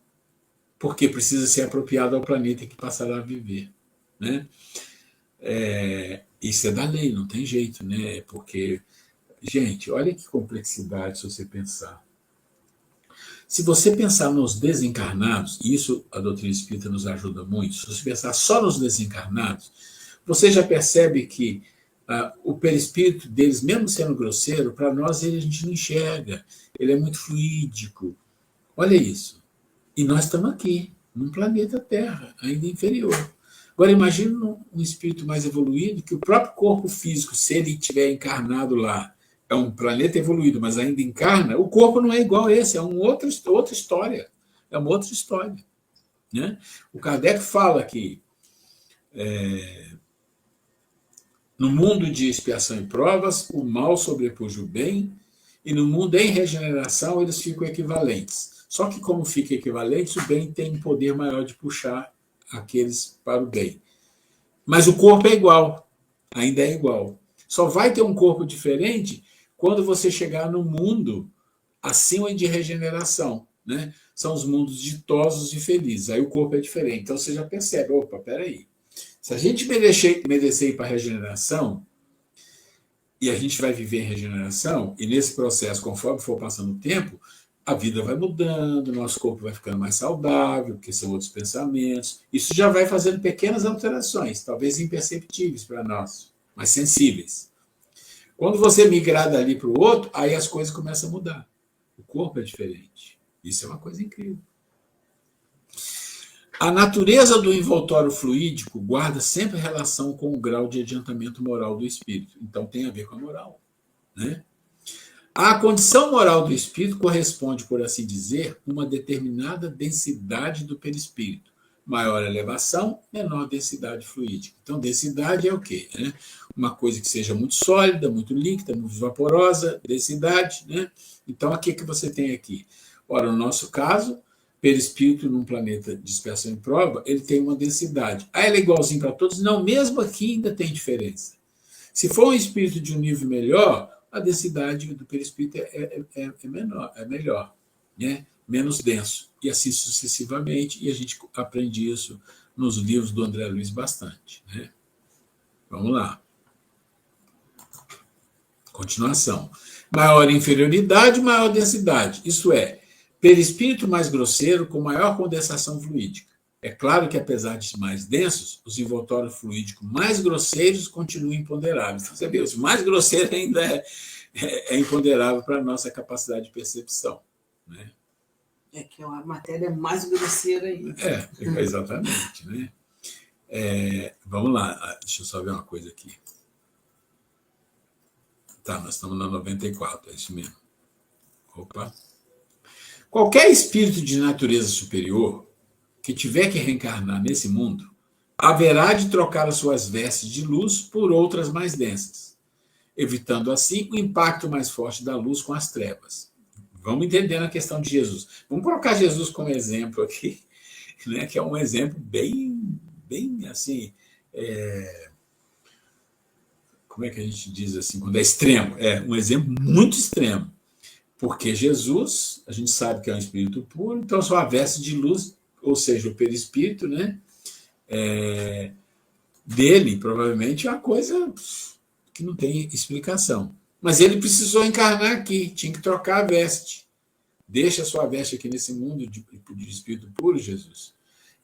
Speaker 1: Porque precisa ser apropriado ao planeta que passará a viver, né? Isso é da lei, não tem jeito, né? Porque, gente, olha que complexidade se você pensar. Se você pensar nos desencarnados, e isso a doutrina espírita nos ajuda muito, se você pensar só nos desencarnados, você já percebe que o perispírito deles, mesmo sendo grosseiro, para nós a gente não enxerga, ele é muito fluídico. Olha isso. E nós estamos aqui, num planeta Terra, ainda inferior. Agora, imagine um espírito mais evoluído, que o próprio corpo físico, se ele estiver encarnado lá, é um planeta evoluído, mas ainda encarna, o corpo não é igual a esse, é outra história. É uma outra história. Né? O Kardec fala que no mundo de expiação e provas, o mal sobrepuja o bem, e no mundo em regeneração eles ficam equivalentes. Só que como fica equivalente, o bem tem um poder maior de puxar aqueles para o bem. Mas o corpo é igual, ainda é igual. Só vai ter um corpo diferente quando você chegar no mundo acima de regeneração, né? São os mundos ditosos e felizes. Aí o corpo é diferente. Então você já percebe, opa, peraí. Se a gente merecer ir para a regeneração, e a gente vai viver em regeneração, e nesse processo, conforme for passando o tempo, a vida vai mudando, nosso corpo vai ficando mais saudável, porque são outros pensamentos. Isso já vai fazendo pequenas alterações, talvez imperceptíveis para nós, mas sensíveis. Quando você migrar dali para o outro, aí as coisas começam a mudar. O corpo é diferente. Isso é uma coisa incrível. A natureza do envoltório fluídico guarda sempre relação com o grau de adiantamento moral do espírito. Então tem a ver com a moral, né? A condição moral do espírito corresponde, por assim dizer, uma determinada densidade do perispírito. Maior elevação, menor densidade fluídica. Então, densidade é o quê? Uma coisa que seja muito sólida, muito líquida, muito vaporosa, densidade, né? Então, o que você tem aqui? Ora, no nosso caso, perispírito num planeta de expiação e prova, ele tem uma densidade. Ele é igualzinho para todos? Não, mesmo aqui ainda tem diferença. Se for um espírito de um nível melhor, a densidade do perispírito é melhor, né? Menos denso, e assim sucessivamente, e a gente aprende isso nos livros do André Luiz bastante, né? Vamos lá. Continuação. Maior inferioridade, maior densidade. Isso é, perispírito mais grosseiro com maior condensação fluídica. É claro que, apesar de mais densos, os envoltórios fluídicos mais grosseiros continuam imponderáveis. Então, você vê, os mais grosseiros ainda é imponderável para a nossa capacidade de percepção, né?
Speaker 2: É que a matéria é mais grosseira ainda.
Speaker 1: Exatamente, né? Vamos lá, deixa eu só ver uma coisa aqui. Tá, nós estamos na 94, é isso mesmo. Opa. Qualquer espírito de natureza superior que tiver que reencarnar nesse mundo, haverá de trocar as suas vestes de luz por outras mais densas, evitando assim o impacto mais forte da luz com as trevas. Vamos entendendo a questão de Jesus. Vamos colocar Jesus como exemplo aqui, né, que é um exemplo bem assim, como é que a gente diz assim, quando é extremo? É um exemplo muito extremo, porque Jesus, a gente sabe que é um espírito puro, então sua veste de luz, ou seja, o perispírito, né, dele, provavelmente, é uma coisa que não tem explicação. Mas ele precisou encarnar aqui, tinha que trocar a veste. Deixa a sua veste aqui nesse mundo de espírito puro, Jesus,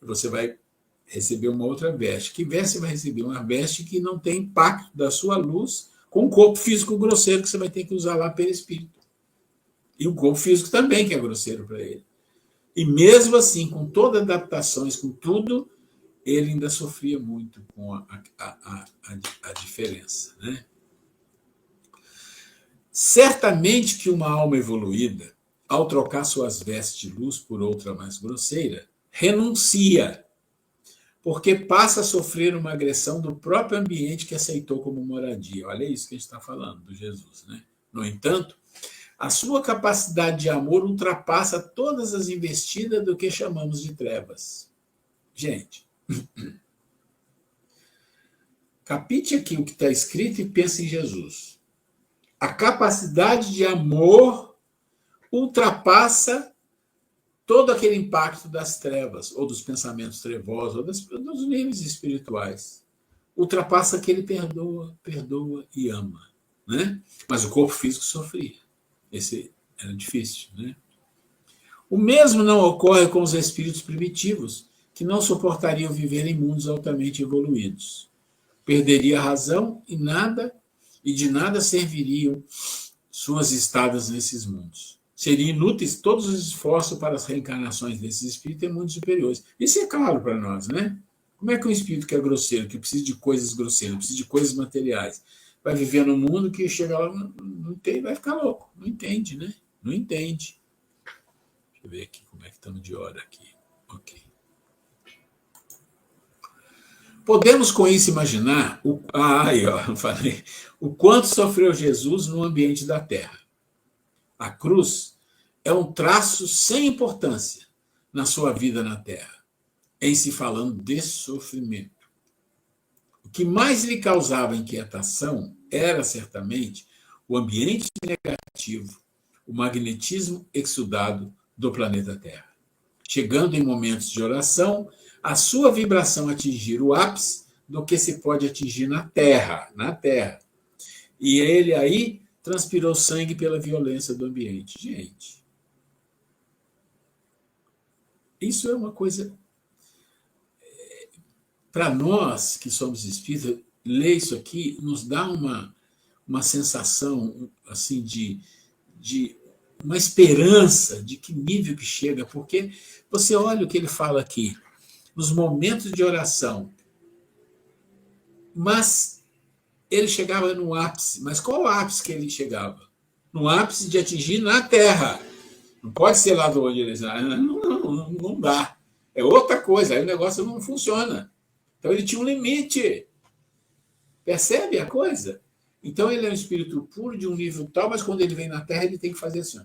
Speaker 1: e você vai receber uma outra veste. Que veste você vai receber? Uma veste que não tem impacto da sua luz com o corpo físico grosseiro que você vai ter que usar lá pelo espírito. E o corpo físico também, que é grosseiro para ele. E mesmo assim, com todas as adaptações, com tudo, ele ainda sofria muito com a diferença, né? Certamente que uma alma evoluída, ao trocar suas vestes de luz por outra mais grosseira, renuncia, porque passa a sofrer uma agressão do próprio ambiente que aceitou como moradia. Olha isso que a gente está falando do Jesus, né? No entanto, a sua capacidade de amor ultrapassa todas as investidas do que chamamos de trevas. Gente, capite aqui o que está escrito e pense em Jesus. A capacidade de amor ultrapassa todo aquele impacto das trevas, ou dos pensamentos trevosos, ou dos níveis espirituais. Ultrapassa que ele perdoa e ama, né? Mas o corpo físico sofria. Esse era difícil, né? O mesmo não ocorre com os espíritos primitivos, que não suportariam viver em mundos altamente evoluídos. Perderia a razão e de nada serviriam suas estadas nesses mundos. Seriam inúteis todos os esforços para as reencarnações desses espíritos em mundos superiores. Isso é claro para nós, né? Como é que um espírito que é grosseiro, que precisa de coisas grosseiras, precisa de coisas materiais, vai viver num mundo que chega lá, não tem, vai ficar louco. Não entende, né? Não entende. Deixa eu ver aqui como é que estamos de hora aqui. Ok. Podemos com isso imaginar o quanto sofreu Jesus no ambiente da Terra. A cruz é um traço sem importância na sua vida na Terra, em se falando de sofrimento. O que mais lhe causava inquietação era, certamente, o ambiente negativo, o magnetismo exudado do planeta Terra. Chegando em momentos de oração, a sua vibração atingir o ápice do que se pode atingir na Terra. E ele aí transpirou sangue pela violência do ambiente. Gente, isso é uma coisa... Para nós que somos espíritas, ler isso aqui nos dá uma sensação assim de uma esperança de que nível que chega, porque você olha o que ele fala aqui, nos momentos de oração, mas ele chegava no ápice. Mas qual o ápice que ele chegava? No ápice de atingir na Terra. Não pode ser lá do onde ele está. Não dá. É outra coisa, aí o negócio não funciona. Então ele tinha um limite. Percebe a coisa? Então ele é um espírito puro de um nível tal, mas quando ele vem na Terra, ele tem que fazer assim.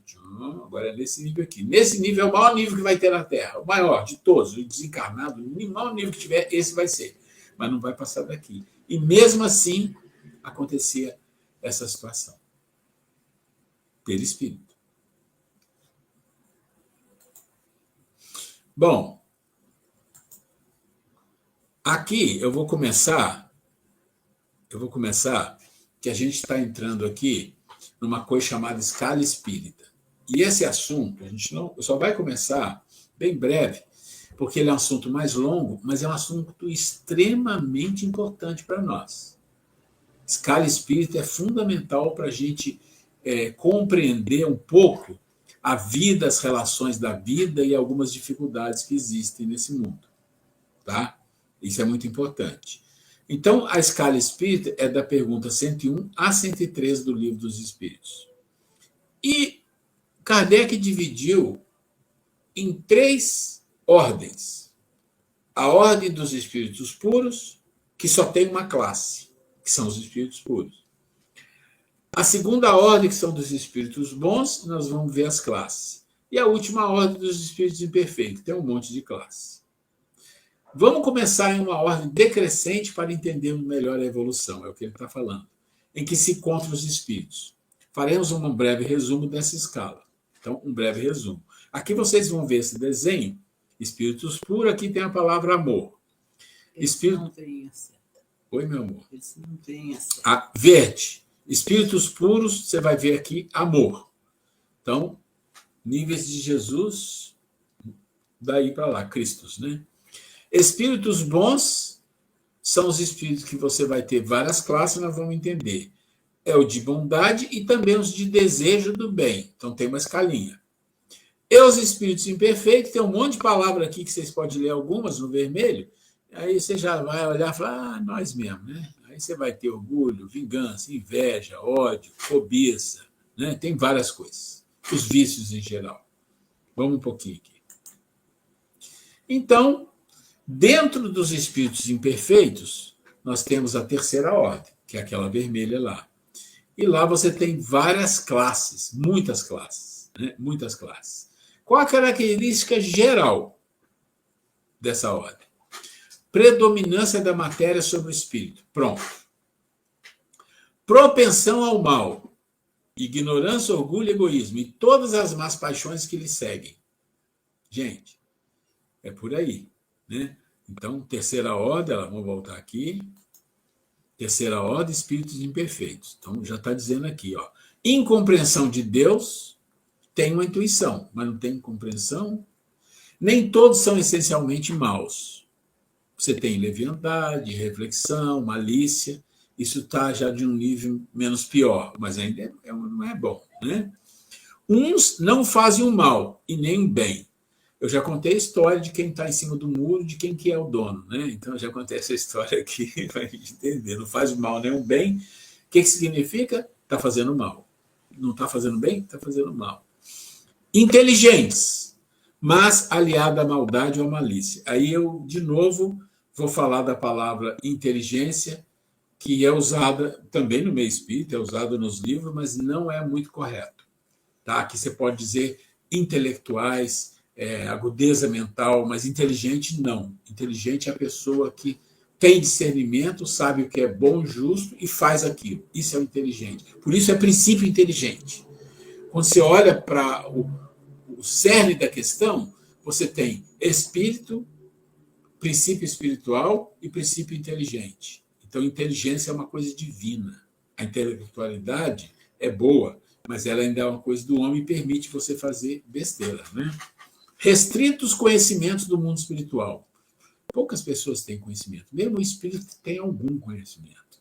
Speaker 1: Agora é nesse nível aqui. Nesse nível é o maior nível que vai ter na Terra. O maior de todos, o desencarnado, o maior nível que tiver, esse vai ser. Mas não vai passar daqui. E mesmo assim, acontecia essa situação. Pelo espírito. Bom, aqui eu vou começar, que a gente está entrando aqui numa coisa chamada escala espírita. E esse assunto, a gente só vai começar bem breve, porque ele é um assunto mais longo, mas é um assunto extremamente importante para nós. Escala espírita é fundamental para a gente compreender um pouco a vida, as relações da vida e algumas dificuldades que existem nesse mundo. Tá? Isso é muito importante. Então, a escala espírita é da pergunta 101 a 103 do Livro dos Espíritos. E Kardec dividiu em 3 ordens. A ordem dos espíritos puros, que só tem uma classe, que são os espíritos puros. A segunda ordem, que são dos espíritos bons, nós vamos ver as classes. E a última ordem dos espíritos imperfeitos, tem um monte de classes. Vamos começar em uma ordem decrescente para entendermos melhor a evolução, é o que ele está falando, em que se encontram os espíritos. Faremos um breve resumo dessa escala. Então, um breve resumo. Aqui vocês vão ver esse desenho, espíritos puros, aqui tem a palavra amor. Espírito... Não tem a seta. Oi, meu amor.
Speaker 2: Eles não têm a seta.
Speaker 1: Verde. Espíritos puros, você vai ver aqui, amor. Então, níveis de Jesus, daí para lá, Cristos, né? Espíritos bons são os espíritos que você vai ter várias classes, nós vamos entender. É o de bondade e também os de desejo do bem. Então, tem uma escalinha. E os espíritos imperfeitos, tem um monte de palavras aqui que vocês podem ler algumas no vermelho. Aí você já vai olhar e falar, nós mesmo, né? Aí você vai ter orgulho, vingança, inveja, ódio, cobiça, né? Tem várias coisas. Os vícios em geral. Vamos um pouquinho aqui. Então, dentro dos espíritos imperfeitos, nós temos a terceira ordem, que é aquela vermelha lá. E lá você tem várias classes, muitas classes, né? Muitas classes. Qual a característica geral dessa ordem? Predominância da matéria sobre o espírito. Pronto. Propensão ao mal. Ignorância, orgulho, egoísmo. E todas as más paixões que lhe seguem. Gente, é por aí, né? Então, terceira ordem, vamos voltar aqui. Terceira ordem, espíritos imperfeitos. Então, já está dizendo aqui, ó. Incompreensão de Deus, tem uma intuição, mas não tem compreensão. Nem todos são essencialmente maus. Você tem leviandade, reflexão, malícia. Isso está já de um nível menos pior, mas ainda não é bom, né? Uns não fazem o mal e nem o bem. Eu já contei a história de quem está em cima do muro, de quem que é o dono, né? Então, eu já contei essa história aqui para a gente entender. Não faz o mal nem o bem. O que significa? Está fazendo mal. Não está fazendo bem? Está fazendo mal. Inteligentes, mas aliado à maldade ou à malícia. Aí eu, de novo, vou falar da palavra inteligência, que é usada também no meio espírita, é usada nos livros, mas não é muito correto. Tá? Aqui você pode dizer intelectuais, agudeza mental, mas inteligente não. Inteligente é a pessoa que tem discernimento, sabe o que é bom, justo e faz aquilo. Isso é o inteligente. Por isso é princípio inteligente. Quando você olha para o cerne da questão, você tem espírito, princípio espiritual e princípio inteligente. Então, inteligência é uma coisa divina. A intelectualidade é boa, mas ela ainda é uma coisa do homem e permite você fazer besteira, né? Restritos conhecimentos do mundo espiritual. Poucas pessoas têm conhecimento. Mesmo o espírito tem algum conhecimento.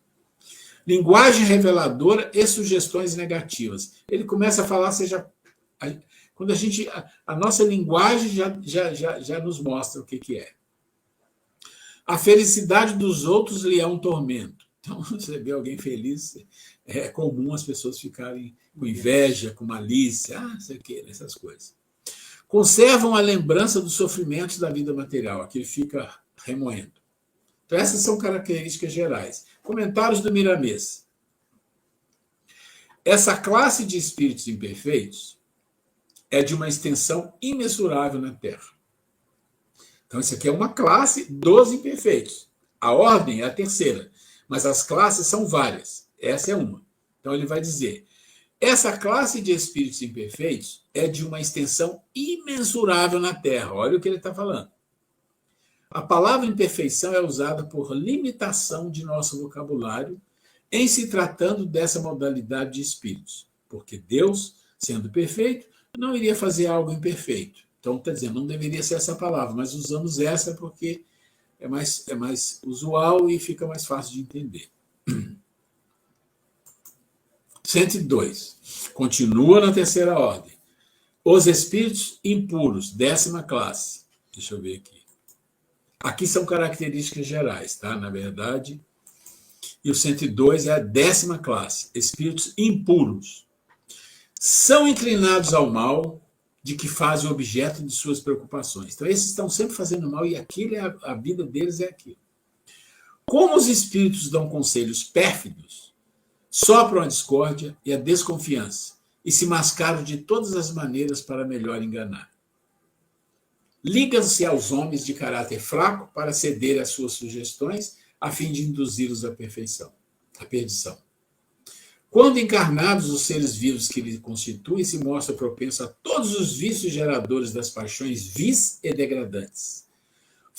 Speaker 1: Linguagem reveladora e sugestões negativas. Ele começa a falar, quando a nossa linguagem já nos mostra o que é. A felicidade dos outros lhe é um tormento. Então, você vê alguém feliz, é comum as pessoas ficarem com inveja, com malícia, sei o que, essas coisas. Conservam a lembrança dos sofrimentos da vida material, aqui ele fica remoendo. Então, essas são características gerais. Comentários do Miramês. Essa classe de espíritos imperfeitos é de uma extensão imensurável na Terra. Então, isso aqui é uma classe dos imperfeitos. A ordem é a terceira, mas as classes são várias. Essa é uma. Então, ele vai dizer, essa classe de espíritos imperfeitos é de uma extensão imensurável na Terra. Olha o que ele está falando. A palavra imperfeição é usada por limitação de nosso vocabulário em se tratando dessa modalidade de espíritos, porque Deus, sendo perfeito, não iria fazer algo imperfeito. Então, está dizendo, não deveria ser essa palavra, mas usamos essa porque é mais usual e fica mais fácil de entender. 102. Continua na terceira ordem. Os espíritos impuros, 10ª classe. Deixa eu ver aqui. Aqui são características gerais, tá? Na verdade. E o 102 é a 10ª classe. Espíritos impuros. São inclinados ao mal, de que fazem objeto de suas preocupações. Então, esses estão sempre fazendo mal e aquilo a vida deles é aquilo. Como os espíritos dão conselhos pérfidos, sopram a discórdia e a desconfiança e se mascaram de todas as maneiras para melhor enganar. Ligam-se aos homens de caráter fraco para ceder às suas sugestões a fim de induzi-los à perdição. Quando encarnados, os seres vivos que lhe constituem se mostram propensos a todos os vícios geradores das paixões vis e degradantes.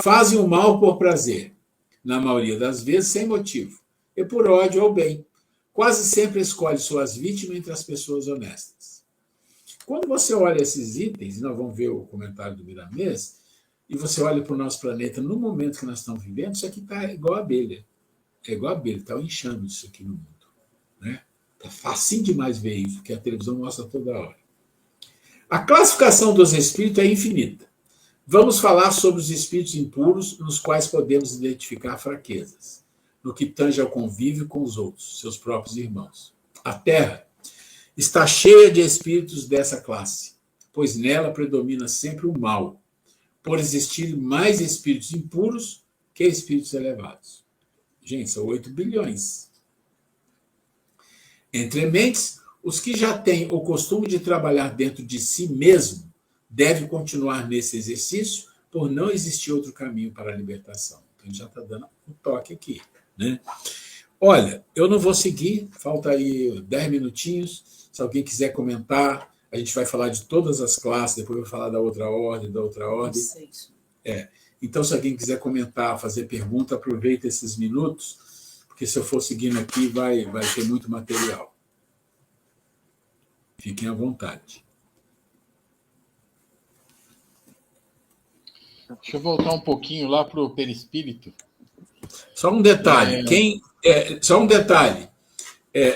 Speaker 1: Fazem o mal por prazer, na maioria das vezes sem motivo, e por ódio ao bem. Quase sempre escolhe suas vítimas entre as pessoas honestas. Quando você olha esses itens, nós vamos ver o comentário do Miramês, e você olha para o nosso planeta no momento que nós estamos vivendo, isso aqui está igual a abelha. É igual a abelha, está o enxame disso aqui no mundo, né? Está facinho demais ver isso, porque a televisão mostra toda hora. A classificação dos espíritos é infinita, Vamos falar sobre os espíritos impuros nos quais podemos identificar fraquezas, no que tange ao convívio com os outros, seus próprios irmãos. A Terra está cheia de espíritos dessa classe, pois nela predomina sempre o mal, por existir mais espíritos impuros que espíritos elevados. Gente, são 8 bilhões. Entre mentes, os que já têm o costume de trabalhar dentro de si mesmo devem continuar nesse exercício, por não existir outro caminho para a libertação. Então, a gente já está dando um toque aqui, né? Olha, eu não vou seguir, falta aí 10 minutinhos. Se alguém quiser comentar, a gente vai falar de todas as classes, depois vai falar da outra ordem. Então, se alguém quiser comentar, fazer pergunta, aproveita esses minutos, porque se eu for seguindo aqui, vai ter muito material. Fiquem à vontade.
Speaker 3: Deixa eu voltar um pouquinho lá para o perispírito.
Speaker 1: Só um detalhe.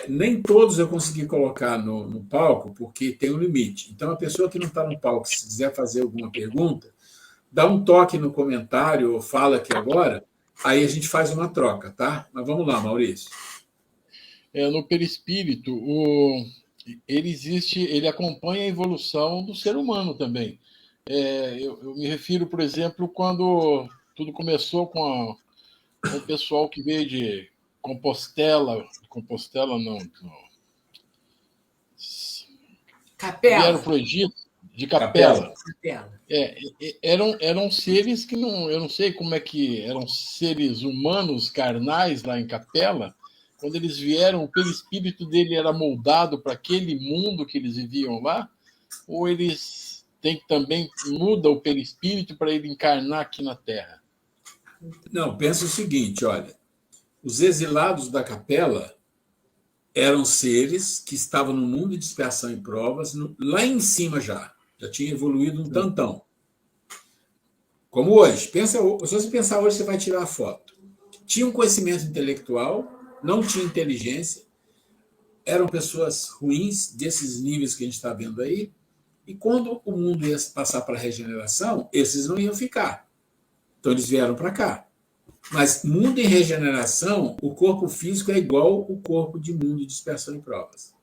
Speaker 1: Nem todos eu consegui colocar no palco, porque tem um limite. Então, a pessoa que não está no palco, se quiser fazer alguma pergunta, dá um toque no comentário ou fala aqui agora, aí a gente faz uma troca, tá? Mas vamos lá, Maurício.
Speaker 3: No perispírito, ele acompanha a evolução do ser humano também. Eu me refiro, por exemplo, quando tudo começou com o pessoal que veio de Compostela não.
Speaker 2: Capela.
Speaker 3: Vieram para o Egito, de Capela.
Speaker 2: Capela.
Speaker 3: Eram seres que eu não sei como é que eram seres humanos carnais lá em Capela. Quando eles vieram, o perispírito dele era moldado para aquele mundo que eles viviam lá, ou eles também muda o perispírito para ele encarnar aqui na Terra?
Speaker 1: Não, pensa o seguinte, olha, os exilados da Capela eram seres que estavam no mundo de expiação e provas, lá em cima já tinha evoluído um tantão. Como hoje. Se você pensar hoje, você vai tirar a foto. Tinha um conhecimento intelectual, não tinha inteligência, eram pessoas ruins, desses níveis que a gente está vendo aí, e quando o mundo ia passar para a regeneração, esses não iam ficar. Então, eles vieram para cá. Mas mundo em regeneração, o corpo físico é igual o corpo de mundo de dispersão e provas.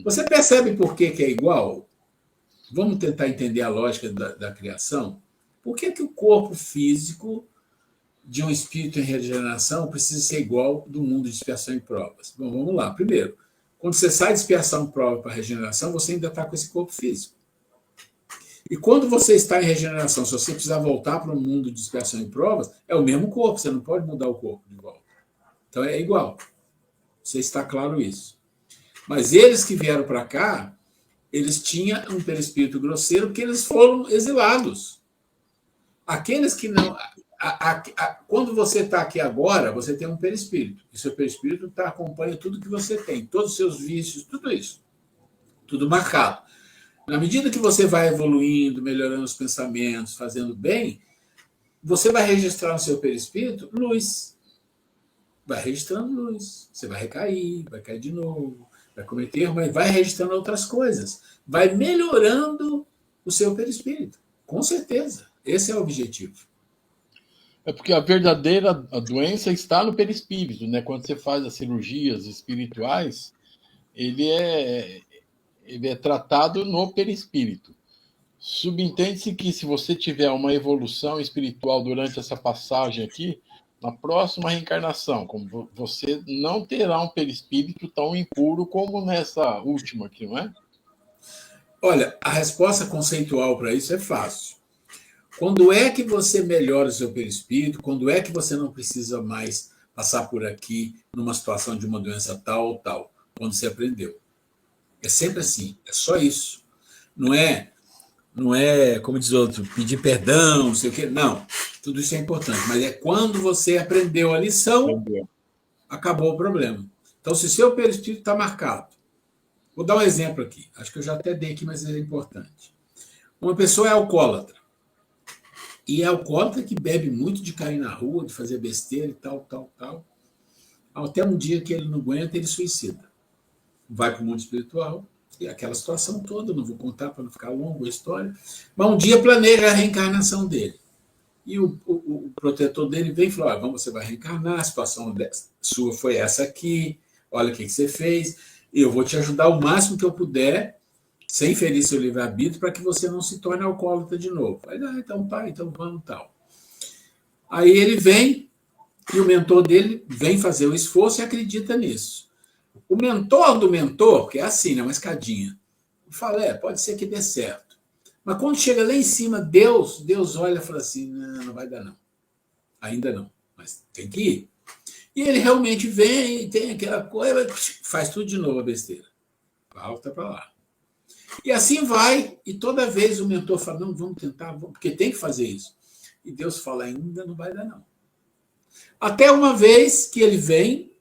Speaker 1: Você percebe por que é igual? Vamos tentar entender a lógica da criação? Por que o corpo físico de um espírito em regeneração precisa ser igual do mundo de expiação e provas? Bom, vamos lá. Primeiro, quando você sai de expiação e prova para regeneração, você ainda está com esse corpo físico. E quando você está em regeneração, se você precisar voltar para o mundo de expiação e provas, é o mesmo corpo, você não pode mudar o corpo de volta. Então é igual. Você está claro isso. Mas eles que vieram para cá, eles tinham um perispírito grosseiro porque eles foram exilados. Aqueles que não... Quando você está aqui agora, você tem um perispírito. E seu perispírito acompanha tudo que você tem, todos os seus vícios, tudo isso. Tudo marcado. Na medida que você vai evoluindo, melhorando os pensamentos, fazendo bem, você vai registrar no seu perispírito luz. Vai registrando luz. Você vai recair, vai cair de novo, vai cometer erro, mas vai registrando outras coisas. Vai melhorando o seu perispírito. Com certeza. Esse é o objetivo.
Speaker 3: É porque a verdadeira doença está no perispírito, né? Quando você faz as cirurgias espirituais, ele é tratado no perispírito. Subentende-se que se você tiver uma evolução espiritual durante essa passagem aqui, na próxima reencarnação, como você não terá um perispírito tão impuro como nessa última aqui, não é?
Speaker 1: Olha, a resposta conceitual para isso é fácil. Quando é que você melhora o seu perispírito? Quando é que você não precisa mais passar por aqui numa situação de uma doença tal ou tal? Quando você aprendeu. É sempre assim, é só isso. Não é, como diz o outro, pedir perdão, não sei o quê. Não, tudo isso é importante. Mas é quando você aprendeu a lição, acabou o problema. Então, se seu perispírito está marcado, vou dar um exemplo aqui. Acho que eu já até dei aqui, mas é importante. Uma pessoa é alcoólatra. E é alcoólatra que bebe muito de cair na rua, de fazer besteira e tal. Até um dia que ele não aguenta, ele suicida. Vai para o mundo espiritual, E aquela situação toda, não vou contar para não ficar longo a história, mas um dia planeja a reencarnação dele. E o protetor dele vem e falou: você vai reencarnar, a situação sua foi essa aqui, olha o que você fez, e eu vou te ajudar o máximo que eu puder, sem ferir seu livre-arbítrio, para que você não se torne alcoólatra de novo. Aí, então tá, então vamos tal. Aí ele vem, e o mentor dele vem fazer o esforço e acredita nisso. O mentor do mentor, que é assim, né, uma escadinha, fala: pode ser que dê certo. Mas quando chega lá em cima, Deus olha e fala assim: não vai dar não. Ainda não, mas tem que ir. E ele realmente vem e tem aquela coisa, faz tudo de novo a besteira. Volta para lá. E assim vai, e toda vez o mentor fala: não, vamos tentar, porque tem que fazer isso. E Deus fala: ainda não vai dar não. Até uma vez que ele vem,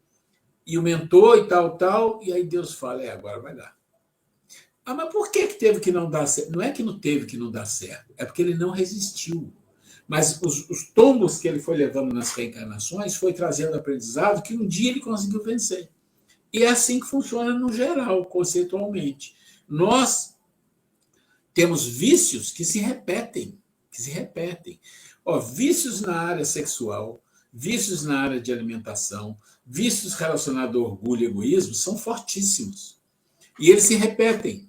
Speaker 1: e o mentor e tal, e aí Deus fala: agora vai dar. Mas por que teve que não dar certo? Não é que não teve que não dar certo, é porque ele não resistiu. Mas os tombos que ele foi levando nas reencarnações foi trazendo aprendizado que um dia ele conseguiu vencer. E é assim que funciona no geral, conceitualmente. Nós temos vícios que se repetem. Vícios na área sexual, vícios na área de alimentação, vícios relacionados ao orgulho e egoísmo são fortíssimos. E eles se repetem.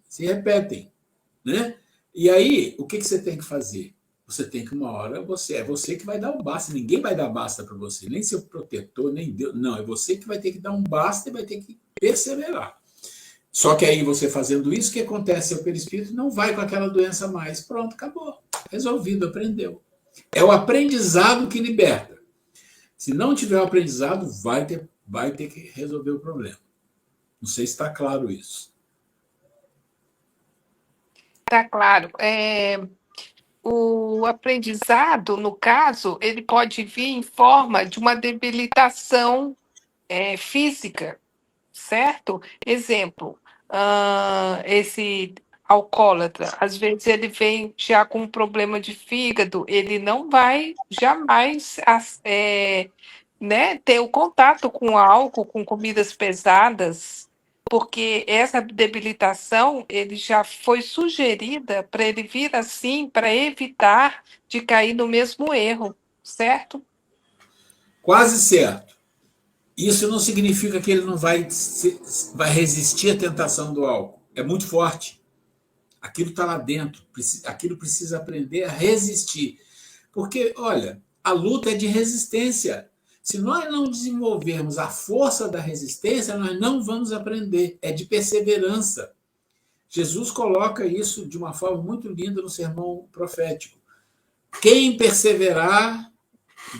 Speaker 1: Né? E aí, o que você tem que fazer? Você tem que, uma hora, é você que vai dar um basta. Ninguém vai dar basta para você, nem seu protetor, nem Deus. Não, é você que vai ter que dar um basta e vai ter que perseverar. Só que aí, você fazendo isso, o que acontece? Seu perispírito não vai com aquela doença mais. Pronto, acabou. Resolvido, aprendeu. É o aprendizado que liberta. Se não tiver o aprendizado, vai ter que resolver o problema. Não sei se está claro isso.
Speaker 4: Está claro. O aprendizado, no caso, ele pode vir em forma de uma debilitação física, certo? Exemplo, esse alcoólatra, às vezes ele vem já com um problema de fígado, ele não vai jamais ter o contato com álcool, com comidas pesadas, porque essa debilitação ele já foi sugerida para ele vir assim, para evitar de cair no mesmo erro, certo?
Speaker 1: Quase certo. Isso não significa que ele não vai resistir à tentação do álcool. É muito forte. Aquilo está lá dentro. Aquilo precisa aprender a resistir. Porque, olha, a luta é de resistência. Se nós não desenvolvermos a força da resistência, nós não vamos aprender. É de perseverança. Jesus coloca isso de uma forma muito linda no sermão profético. Quem perseverar,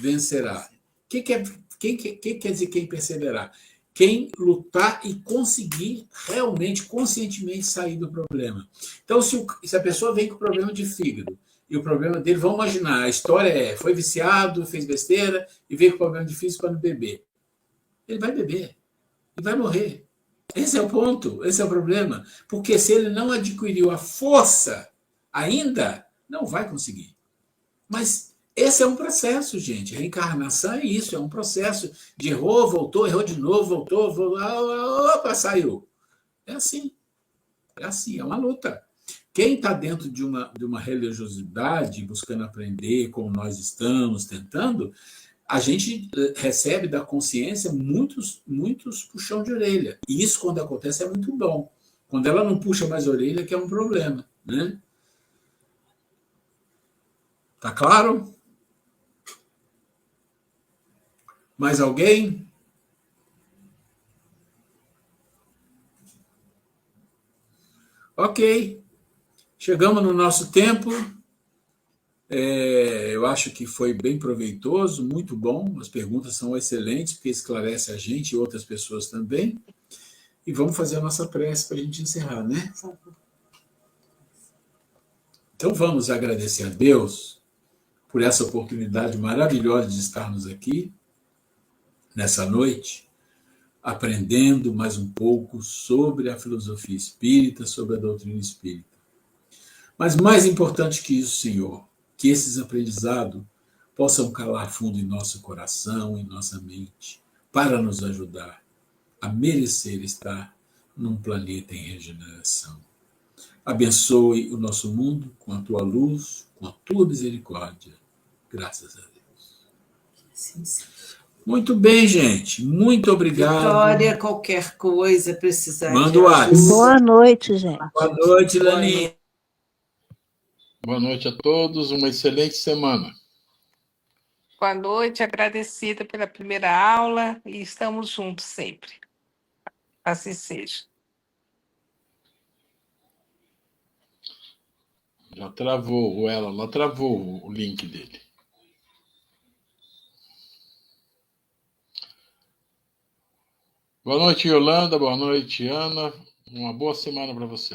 Speaker 1: vencerá. O que quer dizer quem perseverar? Quem lutar e conseguir realmente, conscientemente sair do problema. Então, se a pessoa vem com problema de fígado, e o problema dele, vamos imaginar, a história foi viciado, fez besteira, e veio com problema difícil para não beber. Ele vai beber, e vai morrer. Esse é o ponto, esse é o problema. Porque se ele não adquiriu a força ainda, não vai conseguir. Mas esse é um processo, gente. Reencarnação é isso, é um processo de errou, voltou, errou de novo, voltou, opa, saiu. É assim, é uma luta. Quem está dentro de uma religiosidade, buscando aprender, como nós estamos tentando, a gente recebe da consciência muitos puxão de orelha. E isso, quando acontece, é muito bom. Quando ela não puxa mais a orelha, que é um problema. Né? Tá claro? Mais alguém? Ok. Chegamos no nosso tempo. Eu acho que foi bem proveitoso, muito bom. As perguntas são excelentes, porque esclarece a gente e outras pessoas também. E vamos fazer a nossa prece para a gente encerrar, né? Então vamos agradecer a Deus por essa oportunidade maravilhosa de estarmos aqui nessa noite, aprendendo mais um pouco sobre a filosofia espírita, sobre a doutrina espírita. Mas mais importante que isso, Senhor, que esses aprendizados possam calar fundo em nosso coração, em nossa mente, para nos ajudar a merecer estar num planeta em regeneração. Abençoe o nosso mundo com a tua luz, com a tua misericórdia. Graças a Deus.
Speaker 2: Sim, sim.
Speaker 1: Muito bem, gente. Muito obrigado.
Speaker 2: Vitória, qualquer coisa, precisar
Speaker 1: Manda
Speaker 2: de
Speaker 1: o WhatsApp.
Speaker 2: ajuda.
Speaker 5: Boa noite, gente.
Speaker 1: Boa noite, Lani.
Speaker 3: Boa noite a todos, uma excelente semana.
Speaker 4: Boa noite, agradecida pela primeira aula e estamos juntos sempre. Assim seja.
Speaker 3: Já travou, o Ela, lá travou o link dele. Boa noite, Yolanda. Boa noite, Ana. Uma boa semana para você.